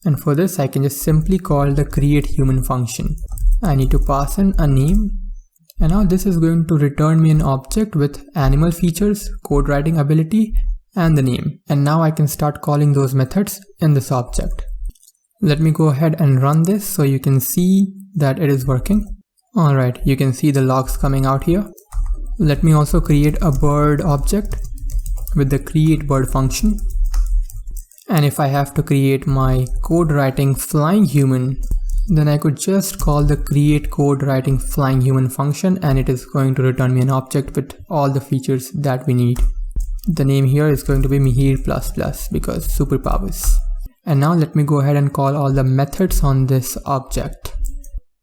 And for this I can just simply call the create human function. I need to pass in a name, and now this is going to return me an object with animal features, code writing ability, and the name. And now I can start calling those methods in this object. Let me go ahead and run this so you can see that it is working. Alright, you can see the logs coming out here. Let me also create a bird object with the create bird function. And if I have to create my code writing flying human, then I could just call the create code writing flying human function, and it is going to return me an object with all the features that we need. The name here is going to be Mihir++ because superpowers. And now let me go ahead and call all the methods on this object.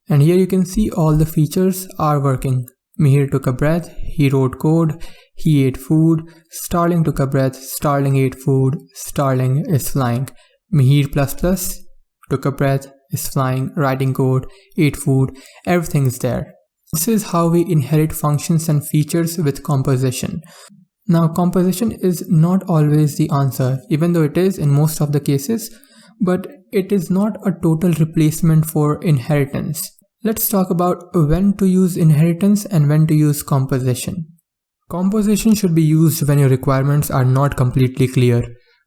And here you can see all the features are working. Mihir took a breath, he wrote code, he ate food, Starling took a breath, Starling ate food, Starling is flying. Mihir++ took a breath, is flying, writing code, ate food, everything's there. This is how we inherit functions and features with composition. Now, composition is not always the answer, even though it is in most of the cases, but it is not a total replacement for inheritance. Let's talk about when to use inheritance and when to use composition. Composition should be used when your requirements are not completely clear.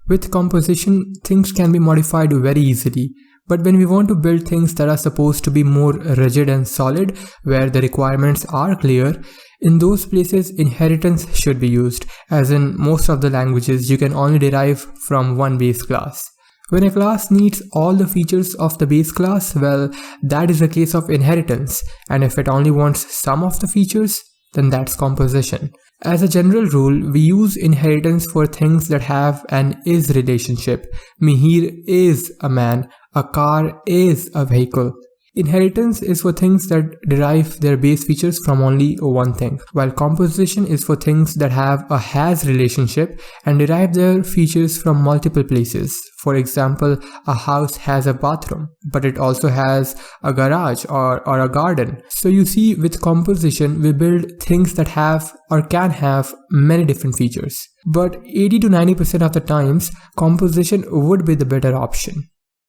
With composition, things can be modified very easily. But when we want to build things that are supposed to be more rigid and solid, where the requirements are clear, in those places inheritance should be used, as in most of the languages you can only derive from one base class. When a class needs all the features of the base class, well, that is a case of inheritance, and if it only wants some of the features, then that's composition. As a general rule, we use inheritance for things that have an is relationship. Mihir is a man, a car is a vehicle. Inheritance is for things that derive their base features from only one thing, while composition is for things that have a has relationship and derive their features from multiple places. For example, a house has a bathroom, but it also has a garage or a garden. So you see, with composition, we build things that have or can have many different features. But 80 to 90% of the times, composition would be the better option.